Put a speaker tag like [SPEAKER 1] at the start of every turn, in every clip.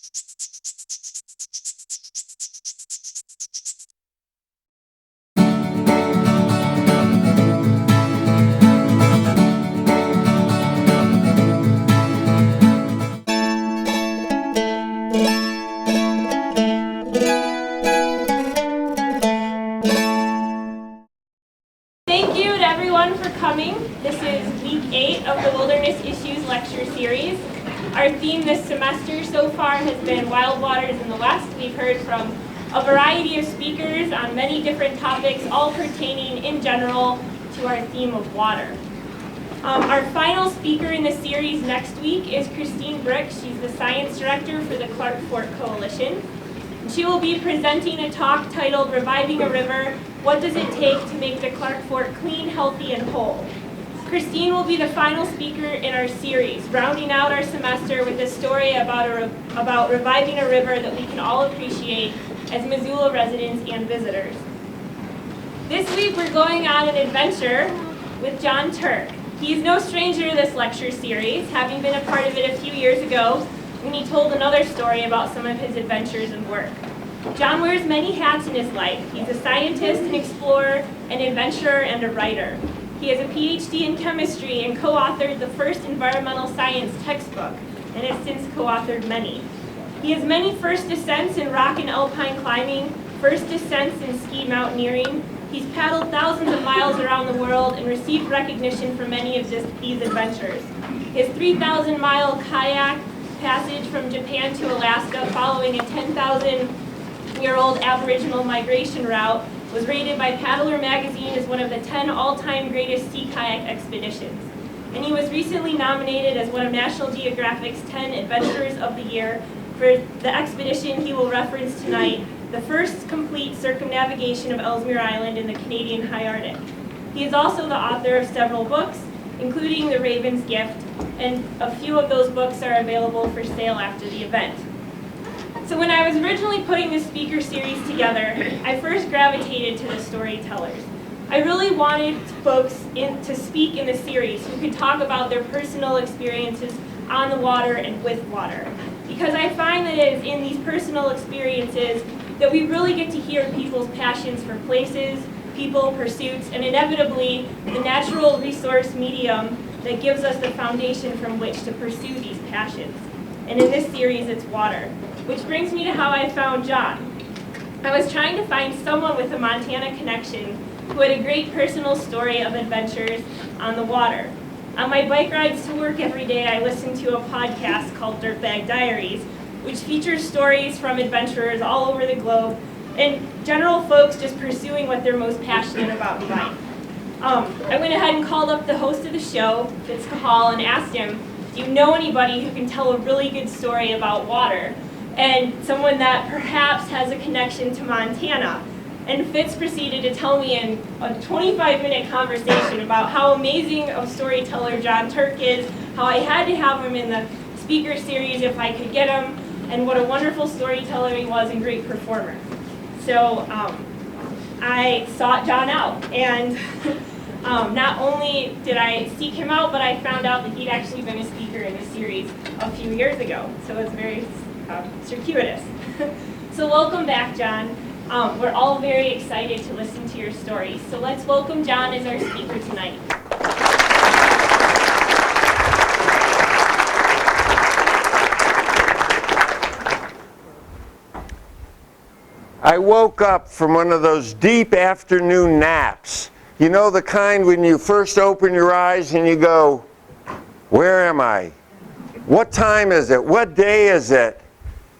[SPEAKER 1] Thank you to everyone for coming. This is week 8 of the Wilderness Issues lecture series. Our theme this semester so far has been Wild Waters in the West. We've heard from a variety of speakers on many different topics, all pertaining in general to our theme of water. Our final speaker in the series next week is Christine Brick. She's the science director for the Clark Fork Coalition. She will be presenting a talk titled Reviving a River, What Does It Take to Make the Clark Fork Clean, Healthy, and Whole? Christine will be the final speaker in our series, rounding out our semester with a story about reviving a river that we can all appreciate as Missoula residents and visitors. This week we're going on an adventure with John Turk. He is no stranger to this lecture series, having been a part of it a few years ago when he told another story about some of his adventures and work. John wears many hats in his life. He's a scientist, an explorer, an adventurer, and a writer. He has a PhD in chemistry and co-authored the first environmental science textbook, and has since co-authored many. He has many first descents in rock and alpine climbing, first descents in ski mountaineering. He's paddled thousands of miles around the world and received recognition for many of these adventures. His 3,000-mile kayak passage from Japan to Alaska following a 10,000-year-old Aboriginal migration route was rated by Paddler magazine as one of the 10 all-time greatest sea kayak expeditions. And he was recently nominated as one of National Geographic's 10 Adventurers of the Year for the expedition he will reference tonight, the first complete circumnavigation of Ellesmere Island in the Canadian High Arctic. He is also the author of several books, including The Raven's Gift, and a few of those books are available for sale after the event. So when I was originally putting this speaker series together, I first gravitated to the storytellers. I really wanted folks to speak in the series who could talk about their personal experiences on the water and with water. Because I find that it is in these personal experiences that we really get to hear people's passions for places, people, pursuits, and inevitably the natural resource medium that gives us the foundation from which to pursue these passions. And in this series, it's water. Which brings me to how I found John. I was trying to find someone with a Montana connection who had a great personal story of adventures on the water. On my bike rides to work every day, I listen to a podcast called Dirtbag Diaries, which features stories from adventurers all over the globe and general folks just pursuing what they're most passionate about in life. I went ahead and called up the host of the show, Fitz Cahal, and asked him, do you know anybody who can tell a really good story about water? And someone that perhaps has a connection to Montana. And Fitz proceeded to tell me in a 25-minute conversation about how amazing of a storyteller John Turk is, how I had to have him in the speaker series if I could get him, and what a wonderful storyteller he was and great performer. So I sought John out, and not only did I seek him out, but I found out that he'd actually been a speaker in the series a few years ago. So it's very circuitous. So welcome back, John. We're all very excited to listen to your story. So let's welcome John as our speaker tonight.
[SPEAKER 2] I woke up from one of those deep afternoon naps. You know, the kind when you first open your eyes and you go, where am I? What time is it? What day is it?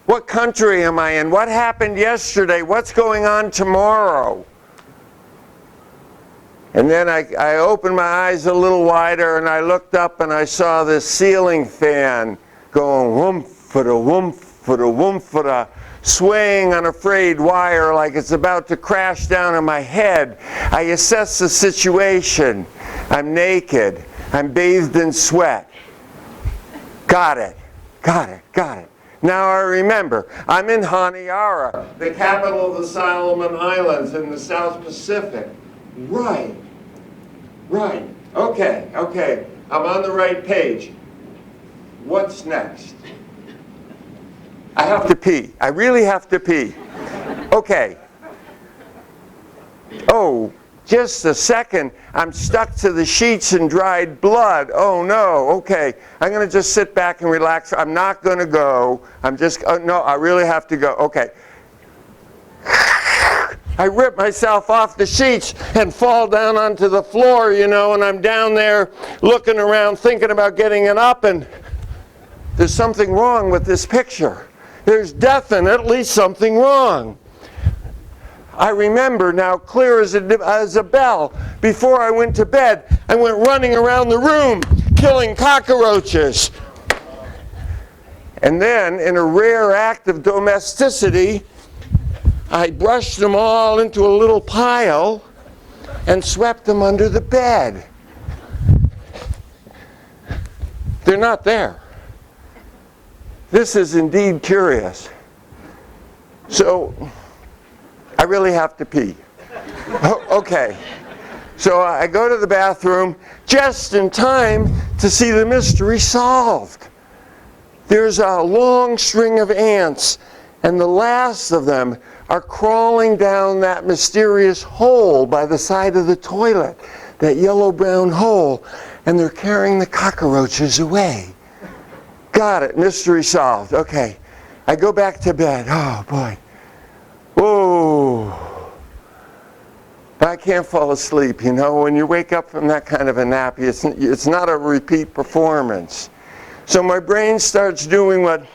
[SPEAKER 2] What country am I in? What happened yesterday? What's going on tomorrow? And then I opened my eyes a little wider and I looked up and I saw this ceiling fan going whoomp-fada, whoomp-fada, whoomp-fada, swaying on a frayed wire like it's about to crash down on my head. I assess the situation. I'm naked. I'm bathed in sweat. Got it. Got it. Got it. Now I remember, I'm in Honiara, the capital of the Solomon Islands in the South Pacific. Right. Okay. I'm on the right page. What's next? I have to pee. I really have to pee. Okay. Oh, just a second. I'm stuck to the sheets in dried blood. Oh no. Okay. I'm going to just sit back and relax. I'm not going to go. I'm just, oh, no, I really have to go. Okay. I rip myself off the sheets and fall down onto the floor, you know, and I'm down there looking around thinking about getting it up, and there's something wrong with this picture. There's definitely something wrong. I remember now clear as a bell, before I went to bed, I went running around the room killing cockroaches. And then, in a rare act of domesticity, I brushed them all into a little pile and swept them under the bed. They're not there. This is indeed curious. So, I really have to pee. Okay. So I go to the bathroom just in time to see the mystery solved. There's a long string of ants, and the last of them are crawling down that mysterious hole by the side of the toilet, that yellow-brown hole, and they're carrying the cockroaches away. Got it, mystery solved. Okay, I go back to bed. Oh boy. Whoa. But I can't fall asleep, you know. When you wake up from that kind of a nap, it's not a repeat performance. So my brain starts doing what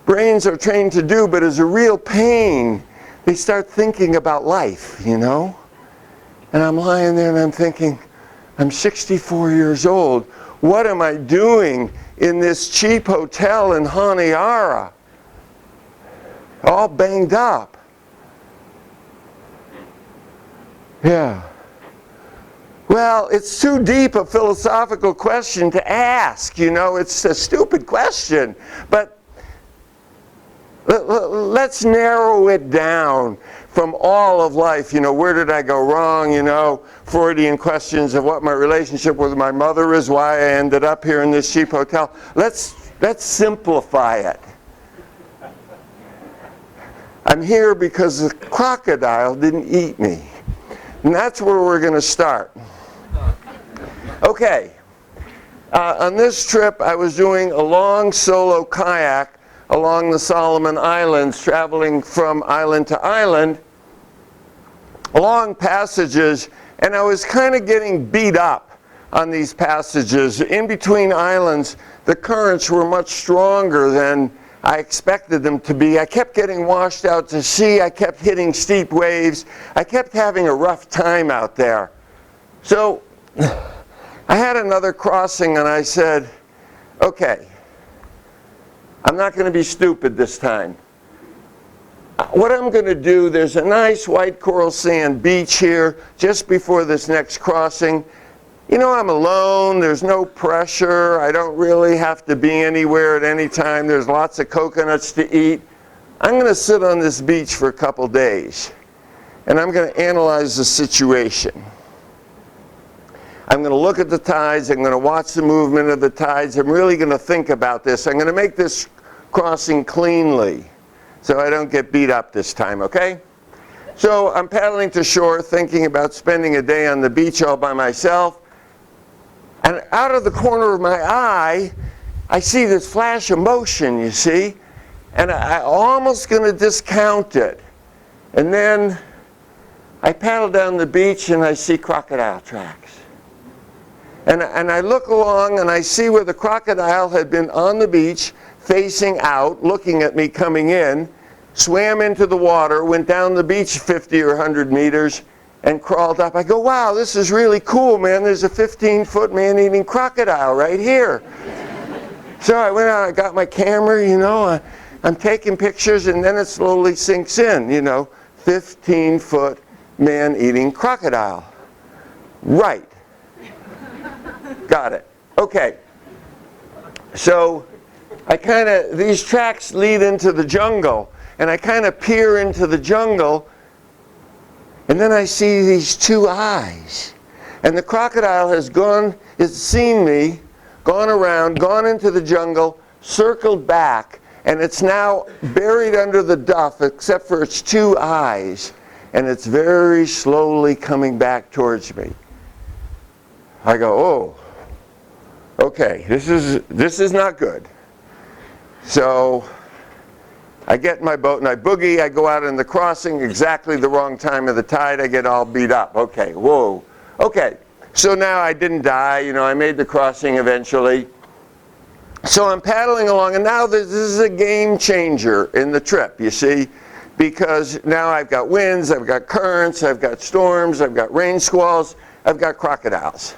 [SPEAKER 2] brains are trained to do, but is a real pain. They start thinking about life, you know. And I'm lying there and I'm thinking, I'm 64 years old. What am I doing in this cheap hotel in Honiara? All banged up. Yeah. Well, it's too deep a philosophical question to ask, you know. It's a stupid question. But let's narrow it down from all of life. You know, where did I go wrong? You know, Freudian questions of what my relationship with my mother is, why I ended up here in this cheap hotel. Let's simplify it. I'm here because the crocodile didn't eat me. And that's where we're going to start. Okay. On this trip, I was doing a long solo kayak along the Solomon Islands, traveling from island to island, long passages, and I was kind of getting beat up on these passages. In between islands, the currents were much stronger than I expected them to be. I kept getting washed out to sea. I kept hitting steep waves. I kept having a rough time out there. So I had another crossing, and I said, okay, I'm not going to be stupid this time. What I'm going to do, there's a nice white coral sand beach here just before this next crossing. You know, I'm alone, there's no pressure, I don't really have to be anywhere at any time, there's lots of coconuts to eat. I'm going to sit on this beach for a couple days, and I'm going to analyze the situation. I'm going to look at the tides, I'm going to watch the movement of the tides, I'm really going to think about this. I'm going to make this crossing cleanly so I don't get beat up this time, okay? So I'm paddling to shore thinking about spending a day on the beach all by myself, and out of the corner of my eye I see this flash of motion, you see, and I'm almost going to discount it, and then I paddle down the beach and I see crocodile tracks. And I look along and I see where the crocodile had been on the beach, facing out, looking at me coming in, swam into the water, went down the beach 50 or 100 meters, and crawled up. I go, wow, this is really cool, man. There's a 15-foot man-eating crocodile right here. So I went out, I got my camera, you know, I'm taking pictures, and then it slowly sinks in, you know, 15-foot man-eating crocodile. Right. Got it. Okay. So these tracks lead into the jungle, and I kind of peer into the jungle, and then I see these two eyes. And the crocodile has seen me, gone around, gone into the jungle, circled back, and it's now buried under the duff except for its two eyes, and it's very slowly coming back towards me. I go, oh, okay, this is not good. So I get in my boat and I boogie. I go out in the crossing, exactly the wrong time of the tide. I get all beat up. Okay, whoa. Okay, so now I didn't die. You know, I made the crossing eventually. So I'm paddling along, and now this is a game changer in the trip, you see, because now I've got winds, I've got currents, I've got storms, I've got rain squalls, I've got crocodiles.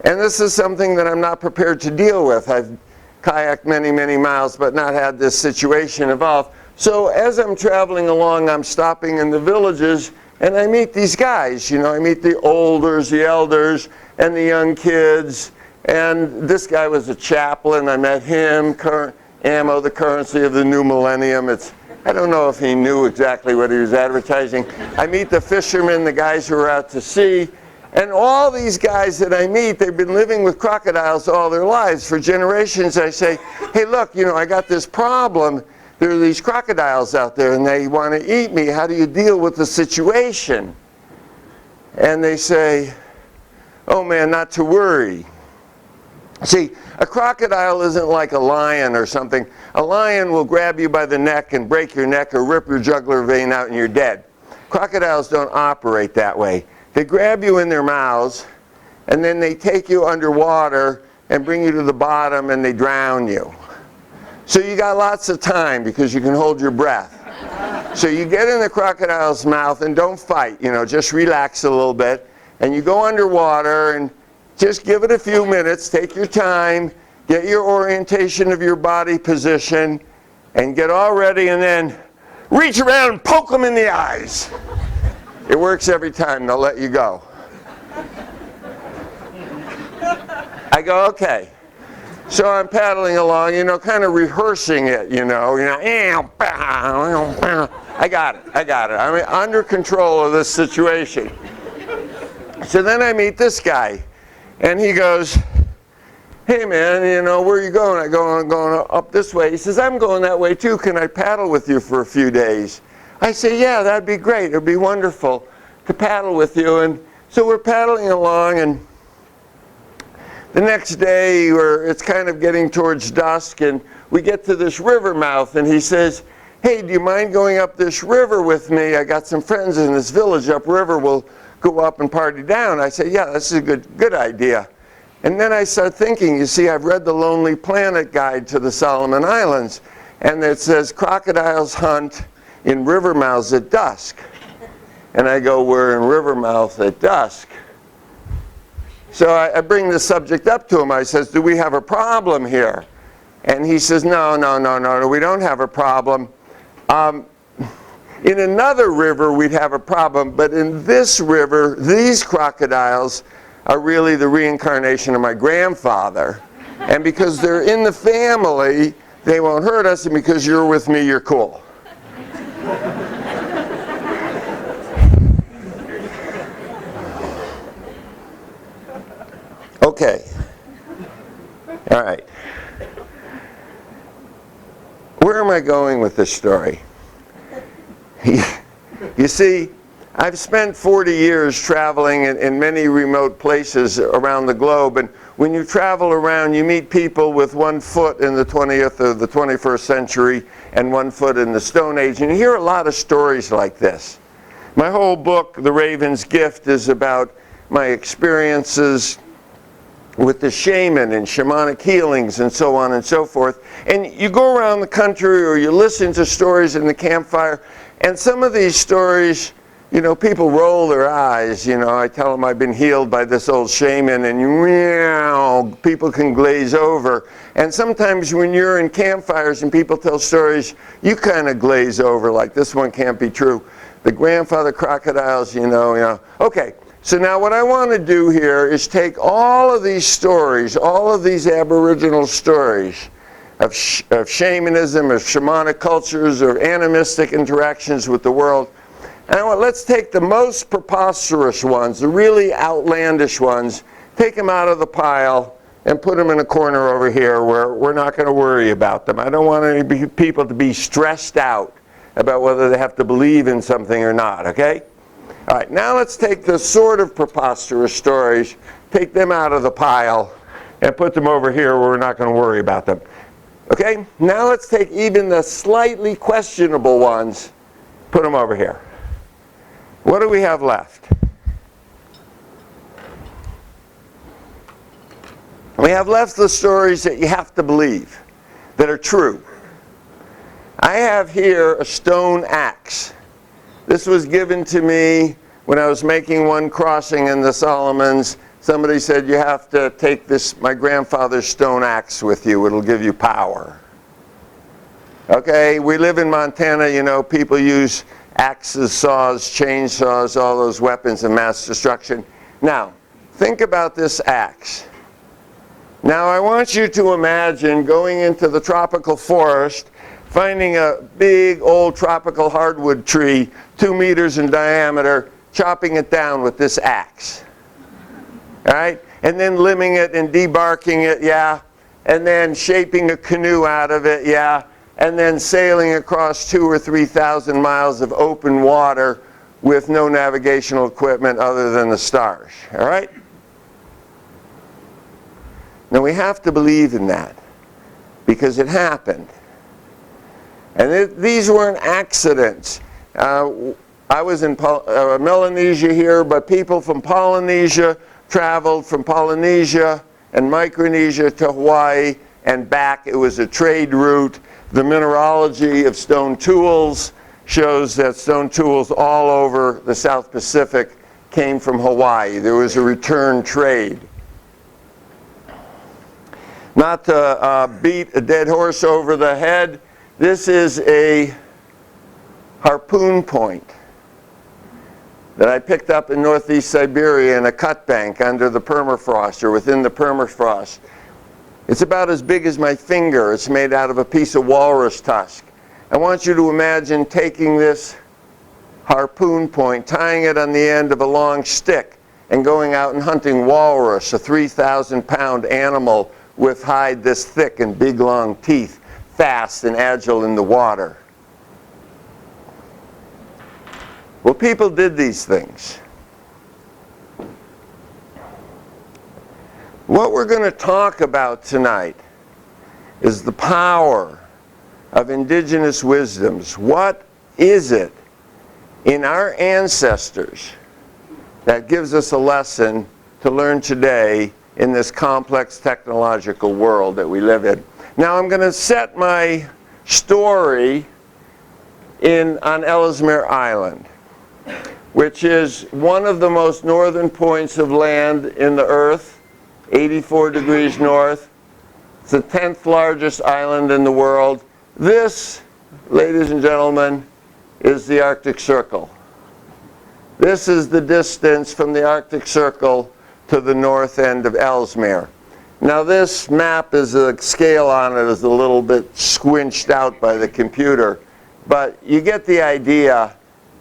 [SPEAKER 2] And this is something that I'm not prepared to deal with. I've kayaked many, many miles, but not had this situation evolve. So as I'm traveling along, I'm stopping in the villages, and I meet these guys. You know, I meet the olders, the elders, and the young kids. And this guy was a chaplain. I met him. Ammo, the currency of the new millennium. I don't know if he knew exactly what he was advertising. I meet the fishermen, the guys who are out to sea. And all these guys that I meet, they've been living with crocodiles all their lives. For generations, I say, hey, look, you know, I got this problem. There are these crocodiles out there, and they want to eat me. How do you deal with the situation? And they say, oh, man, not to worry. See, a crocodile isn't like a lion or something. A lion will grab you by the neck and break your neck or rip your jugular vein out and you're dead. Crocodiles don't operate that way. They grab you in their mouths, and then they take you underwater and bring you to the bottom, and they drown you. So you got lots of time because you can hold your breath. So you get in the crocodile's mouth and don't fight, you know, just relax a little bit. And you go underwater and just give it a few minutes, take your time, get your orientation of your body position, and get all ready, and then reach around and poke them in the eyes. It works every time. They'll let you go. I go, okay. So I'm paddling along, you know, kind of rehearsing it, you know. I got it. I'm under control of this situation. So then I meet this guy, and he goes, hey man, you know, where are you going? I go, I'm going up this way. He says, I'm going that way too. Can I paddle with you for a few days? I say, yeah, that'd be great. It'd be wonderful to paddle with you. And so we're paddling along, and the next day it's kind of getting towards dusk, and we get to this river mouth, and he says, hey, do you mind going up this river with me? I got some friends in this village upriver. We'll go up and party down. I say, yeah, this is a good idea. And then I start thinking, you see, I've read the Lonely Planet Guide to the Solomon Islands, and it says crocodiles hunt in river mouths at dusk. And I go, we're in river mouth at dusk. So I bring the subject up to him. I says, do we have a problem here? And he says, no, we don't have a problem. In another river, we'd have a problem, but in this river, these crocodiles are really the reincarnation of my grandfather. And because they're in the family, they won't hurt us, and because you're with me, you're cool. Okay. All right. Where am I going with this story? You see, I've spent 40 years traveling in many remote places around the globe, and when you travel around, you meet people with 1 foot in the 20th or the 21st century and 1 foot in the Stone Age, and you hear a lot of stories like this. My whole book, The Raven's Gift, is about my experiences with the shaman and shamanic healings and so on and so forth. And you go around the country or you listen to stories in the campfire, and some of these stories, you know, people roll their eyes. You know, I tell them I've been healed by this old shaman, and people can glaze over. And sometimes when you're in campfires and people tell stories, you kind of glaze over, like this one can't be true. The grandfather crocodiles, you know. Okay. So now what I want to do here is take all of these stories, all of these Aboriginal stories of shamanism, of shamanic cultures, or animistic interactions with the world, and let's take the most preposterous ones, the really outlandish ones, take them out of the pile, and put them in a corner over here where we're not going to worry about them. I don't want any people to be stressed out about whether they have to believe in something or not, okay? All right, now let's take the sort of preposterous stories, take them out of the pile, and put them over here where we're not going to worry about them. Okay, now let's take even the slightly questionable ones, put them over here. What do we have left? We have left the stories that you have to believe, that are true. I have here a stone axe. This was given to me when I was making one crossing in the Solomons. Somebody said, you have to take this, my grandfather's stone axe with you. It'll give you power. Okay, we live in Montana, you know, people use axes, saws, chainsaws, all those weapons of mass destruction. Now, think about this axe. Now I want you to imagine going into the tropical forest, finding a big old tropical hardwood tree, 2 meters in diameter, chopping it down with this axe. All right? And then limbing it and debarking it, yeah. And then shaping a canoe out of it, yeah. And then sailing across 2,000 or 3,000 miles of open water with no navigational equipment other than the stars. All right? Now we have to believe in that because it happened. And these weren't accidents. I was in Melanesia here, but people from Polynesia traveled from Polynesia and Micronesia to Hawaii and back. It was a trade route. The mineralogy of stone tools shows that stone tools all over the South Pacific came from Hawaii. There was a return trade. Not to beat a dead horse over the head, this is a harpoon point that I picked up in northeast Siberia in a cut bank under the permafrost or within the permafrost. It's about as big as my finger. It's made out of a piece of walrus tusk. I want you to imagine taking this harpoon point, tying it on the end of a long stick, and going out and hunting walrus, a 3,000-pound animal with hide this thick and big long teeth, fast and agile in the water. Well, people did these things. What we're going to talk about tonight is the power of indigenous wisdoms. What is it in our ancestors that gives us a lesson to learn today in this complex technological world that we live in? Now I'm going to set my story on Ellesmere Island, which is one of the most northern points of land in the earth, 84 degrees north. It's the 10th largest island in the world. This, ladies and gentlemen, is the Arctic Circle. This is the distance from the Arctic Circle to the north end of Ellesmere. Now this map, is a scale on it is a little bit squinched out by the computer, but you get the idea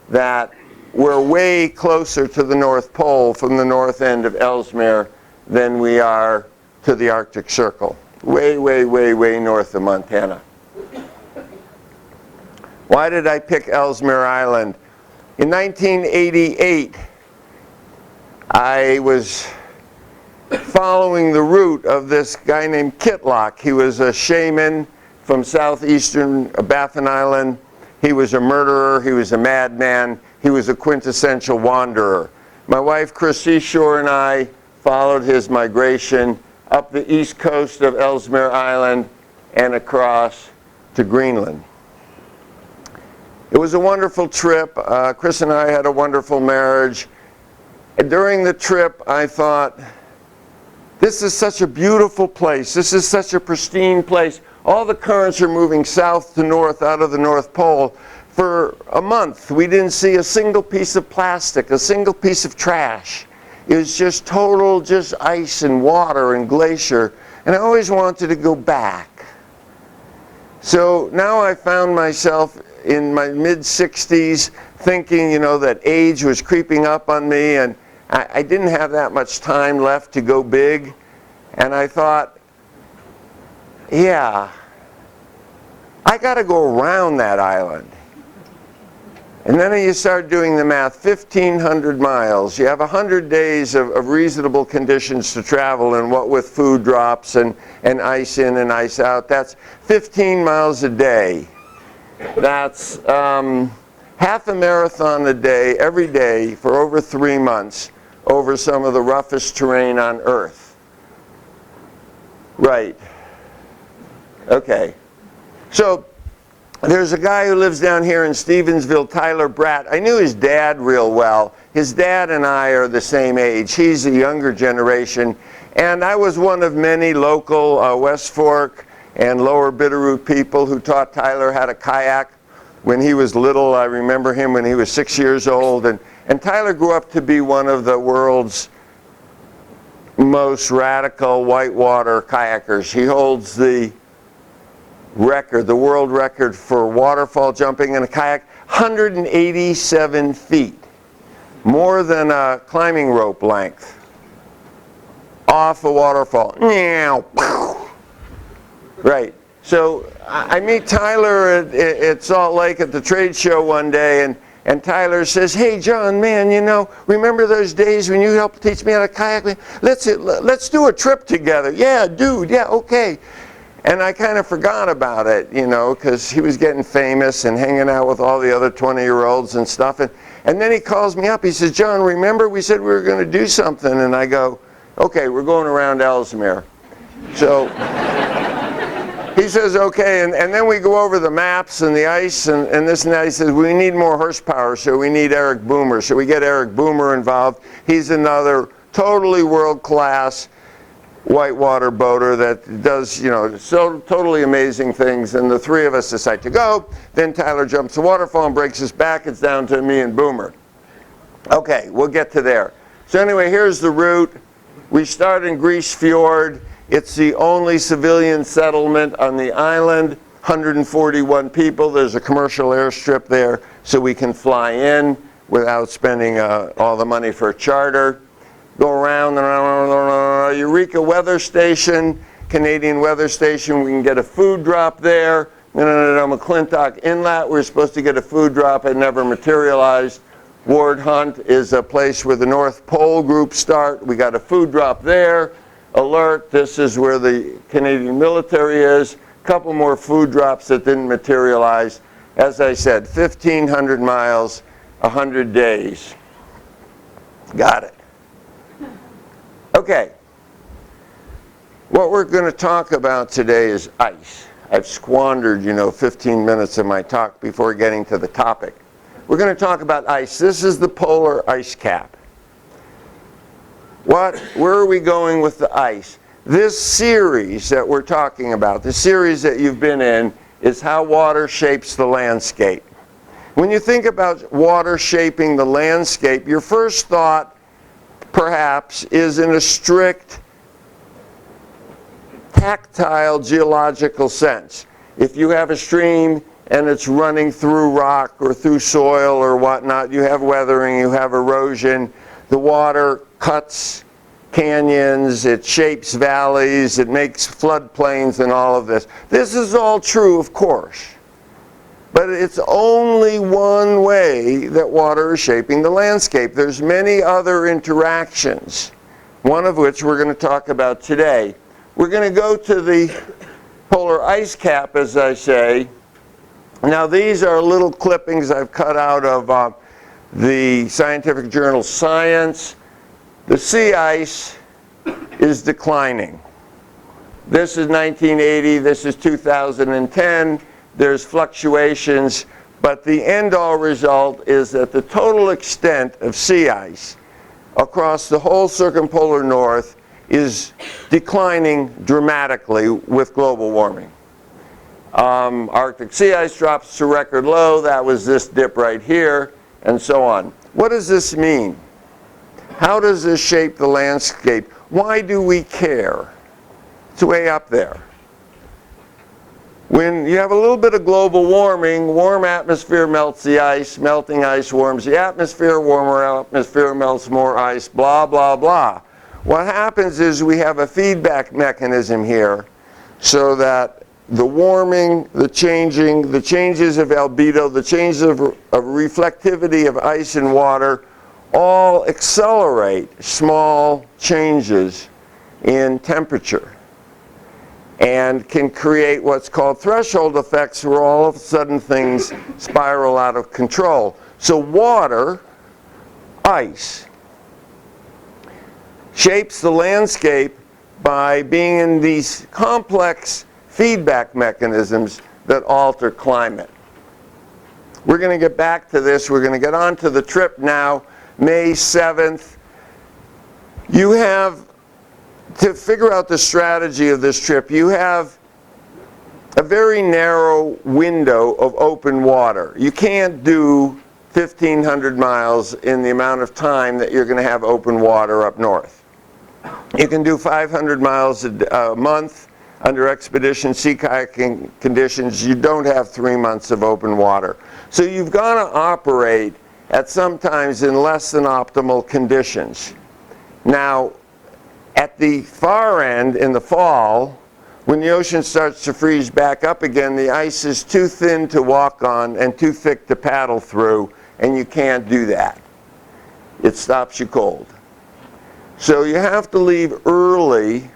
[SPEAKER 2] that we're way closer to the North Pole from the north end of Ellesmere than we are to the Arctic Circle. Way, way, way, way north of Montana. Why did I pick Ellesmere Island? In 1988, I was following the route of this guy named Kitlock. He was a shaman from southeastern Baffin Island. He was a murderer. He was a madman. He was a quintessential wanderer. My wife, Chris Seashore, and I followed his migration up the east coast of Ellesmere Island and across to Greenland. It was a wonderful trip. Chris and I had a wonderful marriage. And during the trip, I thought, this is such a beautiful place. This is such a pristine place. All the currents are moving south to north out of the North Pole. For a month, we didn't see a single piece of plastic, a single piece of trash. It was just total, just ice and water and glacier. And I always wanted to go back. So now I found myself in my mid-60s thinking, you know, that age was creeping up on me, and I didn't have that much time left to go big. And I thought, yeah, I got to go around that island. And then you start doing the math, 1,500 miles. You have 100 days of reasonable conditions to travel, and what with food drops and ice in and ice out, that's 15 miles a day. That's half a marathon a day, every day, for over 3 months, over some of the roughest terrain on Earth. Right. Okay. So there's a guy who lives down here in Stevensville, Tyler Bratt. I knew his dad real well. His dad and I are the same age. He's a younger generation. And I was one of many local West Fork and Lower Bitterroot people who taught Tyler how to kayak when he was little. I remember him when he was 6 years old. And Tyler grew up to be one of the world's most radical whitewater kayakers. He holds the record, the world record for waterfall jumping in a kayak, 187 feet, more than a climbing rope length, off a waterfall. Right. So I meet Tyler at Salt Lake at the trade show one day, and Tyler says, "Hey John, man, you know, remember those days when you helped teach me how to kayak? Let's do a trip together." "Yeah, dude, yeah, okay." And I kind of forgot about it, you know, because he was getting famous and hanging out with all the other 20-year-olds and stuff. And then he calls me up. He says, "John, remember we said we were going to do something?" And I go, "Okay, we're going around Ellesmere." So he says, "Okay." And then we go over the maps and the ice and this and that. He says, "We need more horsepower, so we need Eric Boomer." So we get Eric Boomer involved. He's another totally world-class whitewater boater that does, you know, so totally amazing things, and the three of us decide to go. Then Tyler jumps the waterfall and breaks his back. It's down to me and Boomer. Okay, we'll get to there. So anyway, here's the route. We start in Grise Fjord. It's the only civilian settlement on the island, 141 people. There's a commercial airstrip there, so we can fly in without spending all the money for a charter. Go around Eureka Weather Station, Canadian Weather Station. We can get a food drop there. McClintock Inlet, we're supposed to get a food drop. It never materialized. Ward Hunt is a place where the North Pole groups start. We got a food drop there. Alert, this is where the Canadian military is. A couple more food drops that didn't materialize. As I said, 1,500 miles, 100 days. Got it. Okay, what we're going to talk about today is ice. I've squandered, 15 minutes of my talk before getting to the topic. We're going to talk about ice. This is the polar ice cap. Where are we going with the ice? This series that we're talking about, the series that you've been in, is how water shapes the landscape. When you think about water shaping the landscape, your first thought perhaps is in a strict tactile geological sense. If you have a stream and it's running through rock or through soil or whatnot, you have weathering, you have erosion, the water cuts canyons, it shapes valleys, it makes floodplains and all of this. This is all true, of course. But it's only one way that water is shaping the landscape. There's many other interactions, one of which we're going to talk about today. We're going to go to the polar ice cap, as I say. Now these are little clippings I've cut out of the scientific journal Science. The sea ice is declining. This is 1980, this is 2010. There's fluctuations, but the end-all result is that the total extent of sea ice across the whole circumpolar north is declining dramatically with global warming. Arctic sea ice drops to record low. That was this dip right here, and so on. What does this mean? How does this shape the landscape? Why do we care? It's way up there. When you have a little bit of global warming, warm atmosphere melts the ice, melting ice warms the atmosphere, warmer atmosphere melts more ice, blah, blah, blah. What happens is we have a feedback mechanism here so that the warming, the changes of albedo, the changes of reflectivity of ice and water all accelerate small changes in temperature and can create what's called threshold effects, where all of a sudden things spiral out of control. So water, ice, shapes the landscape by being in these complex feedback mechanisms that alter climate. We're going to get back to this. We're going to get on to the trip now, May 7th. You have, to figure out the strategy of this trip, you have a very narrow window of open water. You can't do 1,500 miles in the amount of time that you're going to have open water up north. You can do 500 miles a month under expedition sea kayaking conditions. You don't have 3 months of open water. So you've got to operate at sometimes in less than optimal conditions. Now, at the far end in the fall, when the ocean starts to freeze back up again, the ice is too thin to walk on and too thick to paddle through, and you can't do that. It stops you cold. So you have to leave early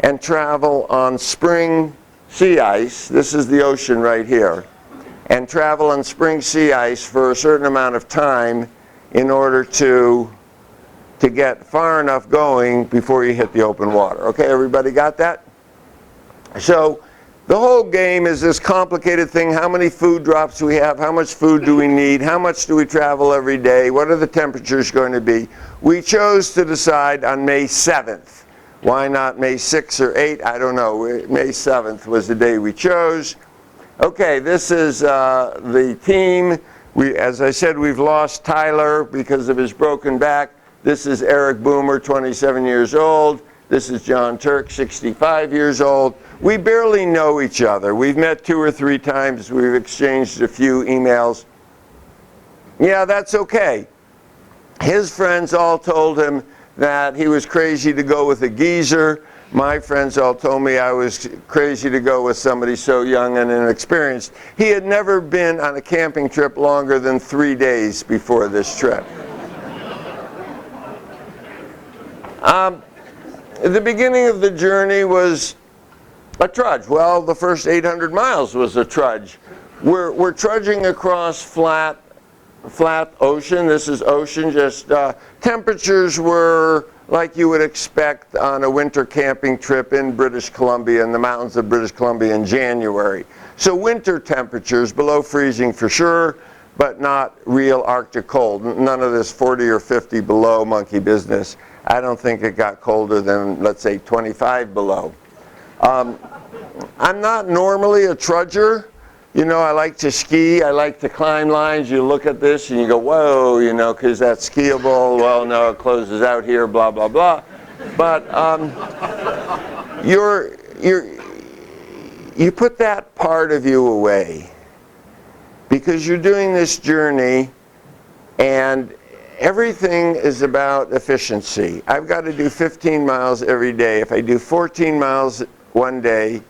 [SPEAKER 2] and travel on spring sea ice. This is the ocean right here. And travel on spring sea ice for a certain amount of time in order to get far enough going before you hit the open water. Okay, everybody got that? So the whole game is this complicated thing. How many food drops do we have? How much food do we need? How much do we travel every day? What are the temperatures going to be? We chose to decide on May 7th. Why not May 6th or 8th? I don't know. May 7th was the day we chose. Okay, this is the team. As I said, we've lost Tyler because of his broken back. This is Eric Boomer, 27 years old. This is John Turk, 65 years old. We barely know each other. We've met 2 or 3 times. We've exchanged a few emails. Yeah, that's okay. His friends all told him that he was crazy to go with a geezer. My friends all told me I was crazy to go with somebody so young and inexperienced. He had never been on a camping trip longer than 3 days before this trip. The beginning of the journey was a trudge. Well, the first 800 miles was a trudge. We're trudging across flat ocean. This is ocean. Just temperatures were like you would expect on a winter camping trip in British Columbia, in the mountains of British Columbia in January. So winter temperatures, below freezing for sure, but not real Arctic cold. None of this 40 or 50 below monkey business. I don't think it got colder than, let's say, 25 below. I'm not normally a trudger. You know, I like to ski. I like to climb lines. You look at this and you go, whoa, you know, because that's skiable. Well, no, it closes out here, blah, blah, blah. But you put that part of you away because you're doing this journey and everything is about efficiency. I've got to do 15 miles every day. If I do 14 miles one day,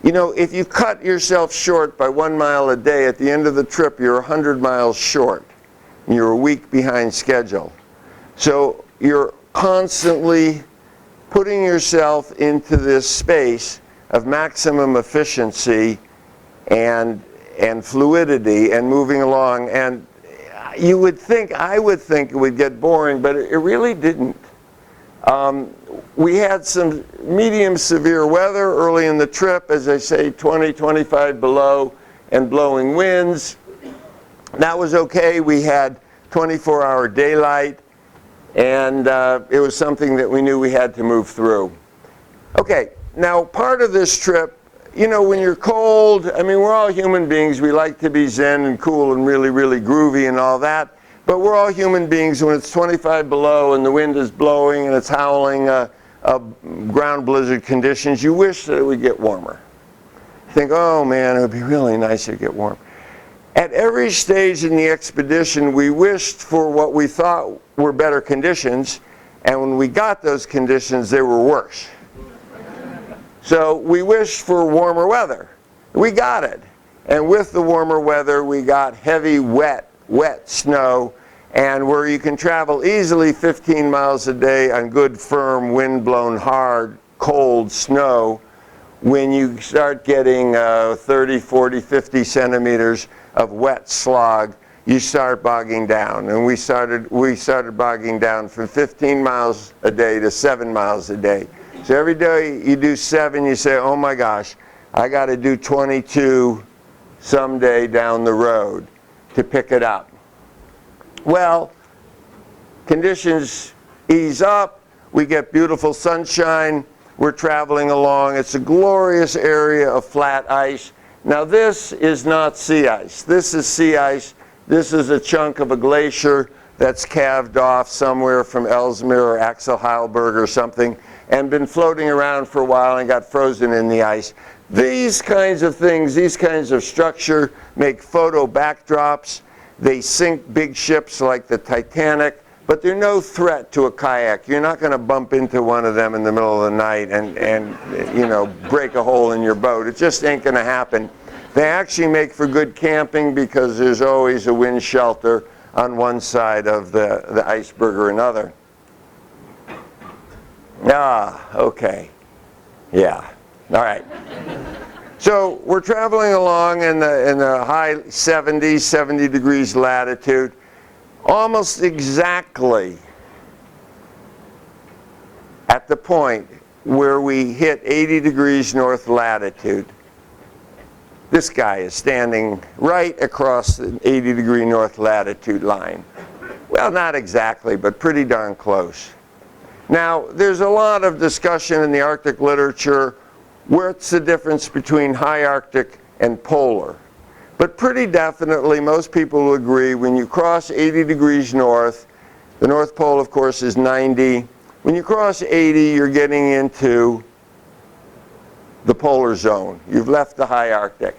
[SPEAKER 2] you know, if you cut yourself short by 1 mile a day, at the end of the trip, you're 100 miles short. And you're a week behind schedule. So you're constantly putting yourself into this space of maximum efficiency and fluidity and moving along. And I would think it would get boring, but it really didn't. We had some medium severe weather early in the trip, as I say, 20, 25 below and blowing winds. That was okay. We had 24-hour daylight, and it was something that we knew we had to move through. Okay, now part of this trip, you know, when you're cold, I mean, we're all human beings. We like to be zen and cool and really, really groovy and all that. But we're all human beings. When it's 25 below and the wind is blowing and it's howling, ground blizzard conditions, you wish that it would get warmer. You think, oh man, it would be really nice to get warm. At every stage in the expedition, we wished for what we thought were better conditions, And when we got those conditions, they were worse. So we wished for warmer weather. We got it. And with the warmer weather, we got heavy, wet snow, and where you can travel easily 15 miles a day on good, firm, wind-blown, hard, cold snow. When you start getting 30, 40, 50 centimeters of wet slog, you start bogging down. And we started bogging down from 15 miles a day to 7 miles a day. So every day you do 7, you say, oh my gosh, I got to do 22 someday down the road to pick it up. Well, conditions ease up, we get beautiful sunshine, we're traveling along. It's a glorious area of flat ice. Now this is not sea ice. This is sea ice. This is a chunk of a glacier that's calved off somewhere from Ellesmere or Axel Heilberg or something and been floating around for a while and got frozen in the ice. These kinds of things, these kinds of structure make photo backdrops. They sink big ships like the Titanic, but they're no threat to a kayak. You're not going to bump into one of them in the middle of the night and you know, break a hole in your boat. It just ain't going to happen. They actually make for good camping because there's always a wind shelter on one side of the iceberg or another. Ah, okay. Yeah. All right. So we're traveling along in the high 70s, 70 degrees latitude, almost exactly at the point where we hit 80 degrees north latitude. This guy is standing right across the 80 degree north latitude line. Well, not exactly, but pretty darn close. Now, there's a lot of discussion in the Arctic literature. What's the difference between high Arctic and polar? But pretty definitely, most people will agree when you cross 80 degrees north, the North Pole, of course, is 90. When you cross 80, you're getting into the polar zone. You've left the high Arctic.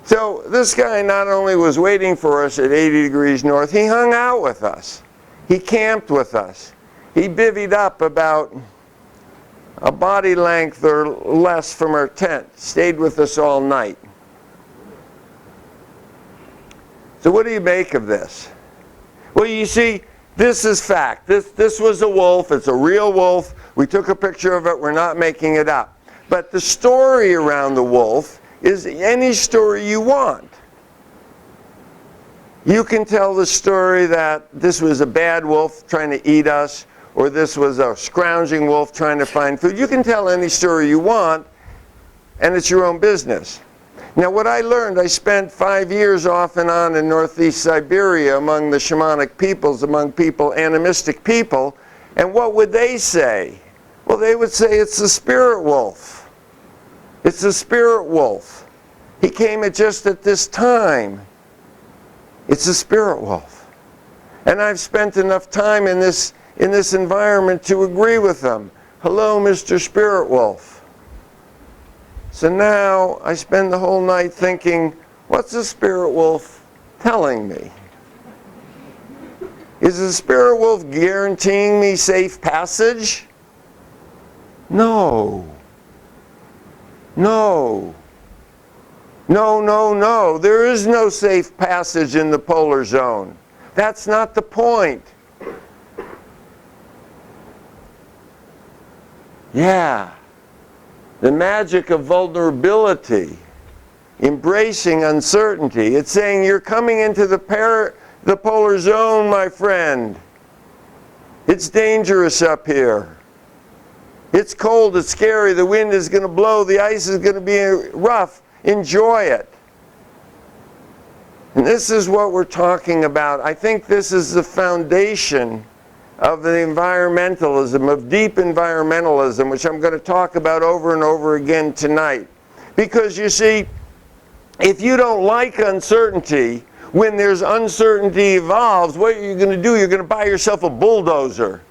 [SPEAKER 2] So this guy not only was waiting for us at 80 degrees north, he hung out with us. He camped with us. He bivvied up about a body length or less from our tent, stayed with us all night. So what do you make of this? Well, you see, this is fact. This was a wolf. It's a real wolf. We took a picture of it. We're not making it up. But the story around the wolf is any story you want. You can tell the story that this was a bad wolf trying to eat us, or this was a scrounging wolf trying to find food. You can tell any story you want, and it's your own business. Now what I learned, I spent 5 years off and on in northeast Siberia among the shamanic peoples, among people, animistic people, and what would they say? Well, they would say it's the spirit wolf. It's the spirit wolf. He came just at this time. It's the spirit wolf. And I've spent enough time in this environment to agree with them. Hello, Mr. Spirit Wolf. So now I spend the whole night thinking, what's the spirit wolf telling me? Is the spirit wolf guaranteeing me safe passage? No. No. No, no, no. There is no safe passage in the polar zone. That's not the point. Yeah. The magic of vulnerability, embracing uncertainty. It's saying you're coming into the polar zone, my friend. It's dangerous up here. It's cold, it's scary, the wind is going to blow, the ice is going to be rough. Enjoy it. And this is what we're talking about. I think this is the foundation of the environmentalism, of deep environmentalism, which I'm going to talk about over and over again tonight. Because you see, if you don't like uncertainty, when there's uncertainty evolves, what are you going to do? You're going to buy yourself a bulldozer.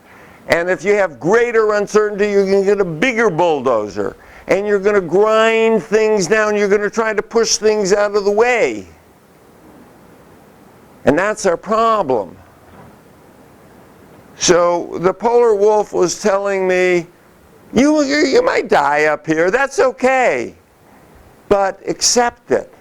[SPEAKER 2] And if you have greater uncertainty, you're going to get a bigger bulldozer. And you're going to grind things down. You're going to try to push things out of the way. And that's our problem. So the polar wolf was telling me, you might die up here, that's okay, but accept it,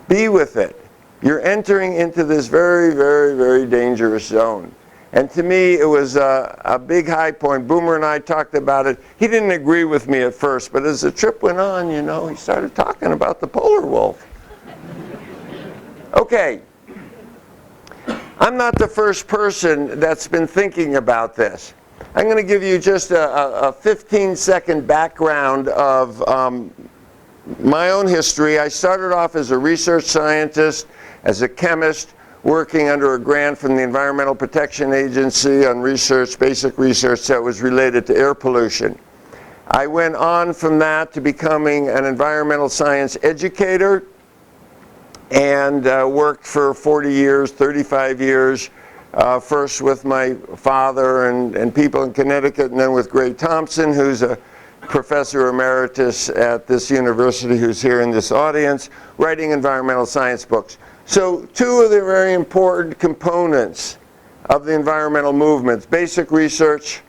[SPEAKER 2] be with it. You're entering into this very, very, very dangerous zone. And to me, it was a big high point. Boomer and I talked about it. He didn't agree with me at first, but as the trip went on, you know, he started talking about the polar wolf. Okay. I'm not the first person that's been thinking about this. I'm going to give you just a 15-second background of my own history. I started off as a research scientist, as a chemist, working under a grant from the Environmental Protection Agency on research, basic research that was related to air pollution. I went on from that to becoming an environmental science educator and worked for 40 years, 35 years, first with my father and people in Connecticut, and then with Gray Thompson, who's a professor emeritus at this university, who's here in this audience, writing environmental science books. So two of the very important components of the environmental movements: basic research,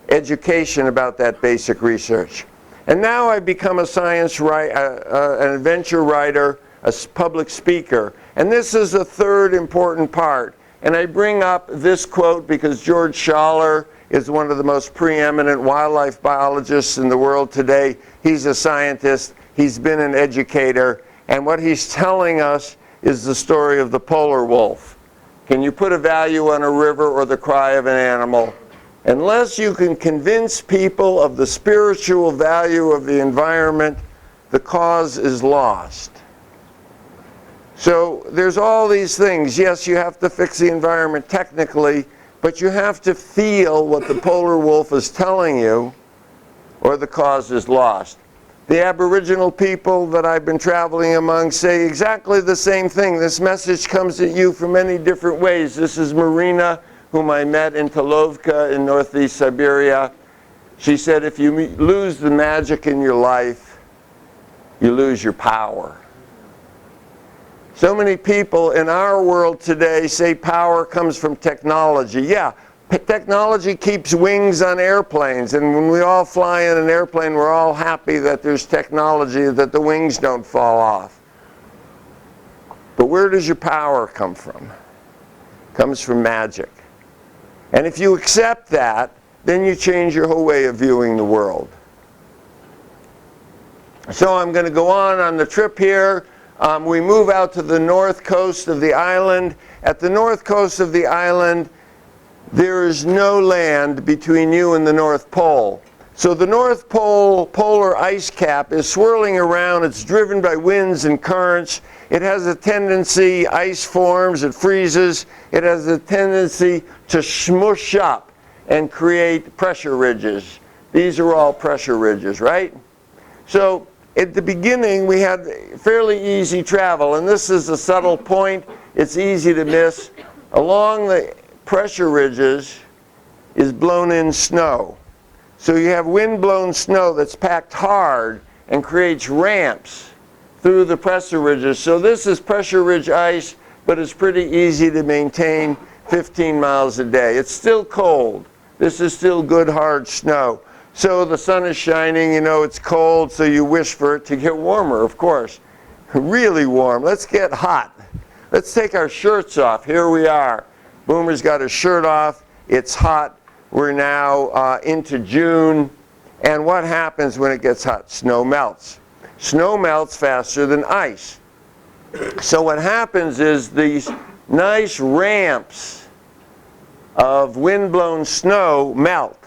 [SPEAKER 2] education about that basic research. And now I've become a science an adventure writer, a public speaker. And this is the third important part. And I bring up this quote because George Schaller is one of the most preeminent wildlife biologists in the world today. He's a scientist, he's been an educator, and what he's telling us is the story of the polar wolf. Can you put a value on a river or the cry of an animal? Unless you can convince people of the spiritual value of the environment, the cause is lost. So there's all these things. Yes, you have to fix the environment technically, but you have to feel what the polar wolf is telling you, or the cause is lost. The Aboriginal people that I've been traveling among say exactly the same thing. This message comes at you from many different ways. This is Marina, whom I met in Telovka in northeast Siberia. She said, if you lose the magic in your life, you lose your power. So many people in our world today say power comes from technology. Yeah, technology keeps wings on airplanes, and when we all fly in an airplane, we're all happy that there's technology, that the wings don't fall off. But where does your power come from? It comes from magic. And if you accept that, then you change your whole way of viewing the world. So I'm going to go on the trip here. We move out to the north coast of the island. At the north coast of the island, there is no land between you and the North Pole. So the North Pole polar ice cap is swirling around. It's driven by winds and currents. It has a tendency, ice forms, it freezes. It has a tendency to smush up and create pressure ridges. These are all pressure ridges, right? So at the beginning, we had fairly easy travel, and this is a subtle point. It's easy to miss. Along the pressure ridges is blown-in snow. So you have wind-blown snow that's packed hard and creates ramps through the pressure ridges. So this is pressure ridge ice, but it's pretty easy to maintain 15 miles a day. It's still cold. This is still good, hard snow. So the sun is shining, you know, it's cold, so you wish for it to get warmer, of course. Really warm. Let's get hot. Let's take our shirts off. Here we are. Boomer's got his shirt off. It's hot. We're now into June. And what happens when it gets hot? Snow melts. Snow melts faster than ice. So what happens is these nice ramps of wind-blown snow melt.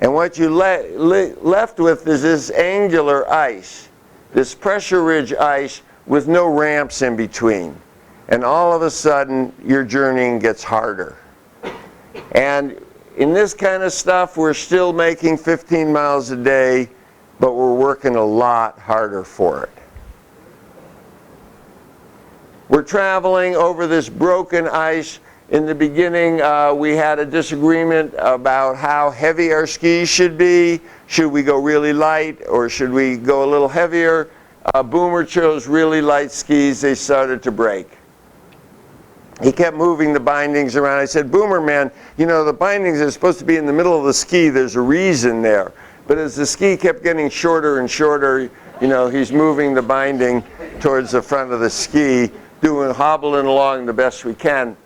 [SPEAKER 2] And what you left with is this angular ice, this pressure ridge ice with no ramps in between. And all of a sudden, your journeying gets harder. And in this kind of stuff, we're still making 15 miles a day, but we're working a lot harder for it. We're traveling over this broken ice. In the beginning, we had a disagreement about how heavy our skis should be. Should we go really light, or should we go a little heavier? Boomer chose really light skis. They started to break. he kept moving the bindings around. I said, Boomer man, you know, the bindings are supposed to be in the middle of the ski. There's a reason there. But as the ski kept getting shorter and shorter, you know, he's moving the binding towards the front of the ski, hobbling along the best we can.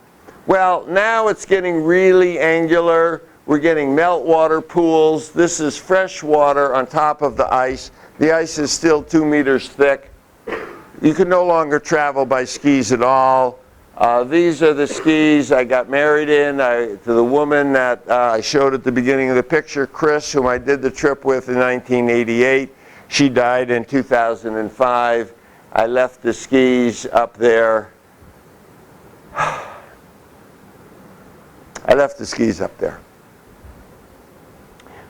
[SPEAKER 2] Well, now it's getting really angular. We're getting meltwater pools. This is fresh water on top of the ice. The ice is still 2 meters thick. You can no longer travel by skis at all. These are the skis I got married in to the woman that I showed at the beginning of the picture, Chris, whom I did the trip with in 1988. She died in 2005. I left the skis up there. I left the skis up there.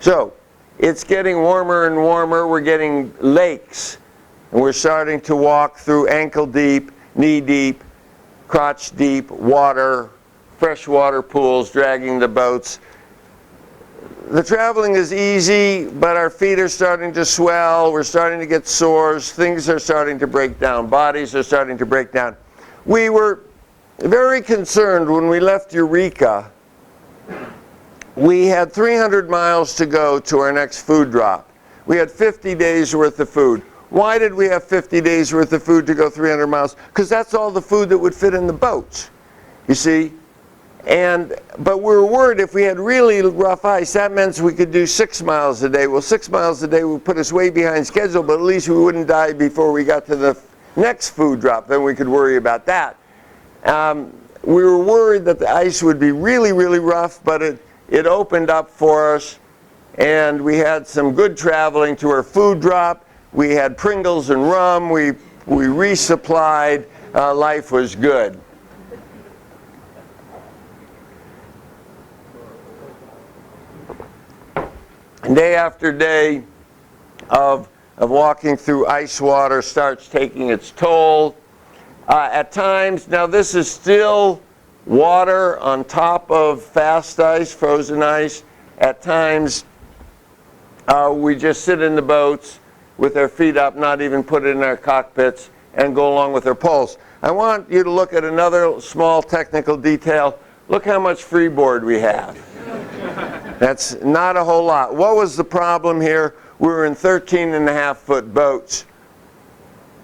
[SPEAKER 2] So it's getting warmer and warmer. We're getting lakes, and we're starting to walk through ankle deep, knee deep, crotch deep water, freshwater pools, dragging the boats. The traveling is easy, but our feet are starting to swell. We're starting to get sores. Things are starting to break down. Bodies are starting to break down. We were very concerned when we left Eureka. We had 300 miles to go to our next food drop. We had 50 days worth of food. Why did we have 50 days worth of food to go 300 miles? Because that's all the food that would fit in the boats, you see. But we were worried if we had really rough ice, that meant we could do 6 miles a day. Well, 6 miles a day would put us way behind schedule, but at least we wouldn't die before we got to the next food drop. Then we could worry about that. We were worried that the ice would be really, really rough, but it opened up for us, and we had some good traveling to our food drop. We had Pringles and rum. We resupplied. Life was good. Day after day of walking through ice water starts taking its toll. At times, now this is still water on top of fast ice, frozen ice. At times, we just sit in the boats with our feet up, not even put it in our cockpits, and go along with our poles. I want you to look at another small technical detail. Look how much freeboard we have. That's not a whole lot. What was the problem here? We were in 13.5-foot boats.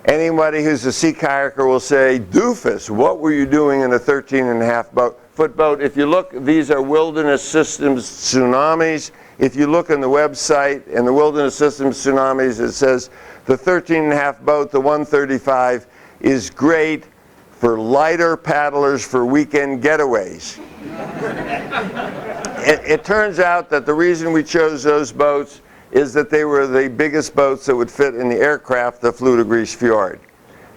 [SPEAKER 2] Anybody who's a sea kayaker will say, doofus, what were you doing in a 13.5-foot boat? If you look, these are Wilderness Systems tsunamis. If you look on the website in the Wilderness Systems tsunamis, it says the 13.5 boat, the 135, is great for lighter paddlers for weekend getaways. It turns out that the reason we chose those boats is that they were the biggest boats that would fit in the aircraft that flew to Grise Fjord.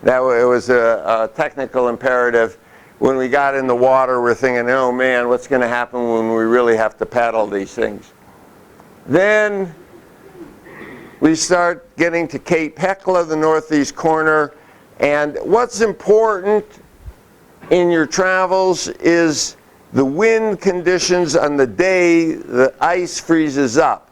[SPEAKER 2] Now, it was a technical imperative. When we got in the water, we're thinking, oh man, what's going to happen when we really have to paddle these things? Then we start getting to Cape Hecla, the northeast corner, and what's important in your travels is the wind conditions on the day the ice freezes up.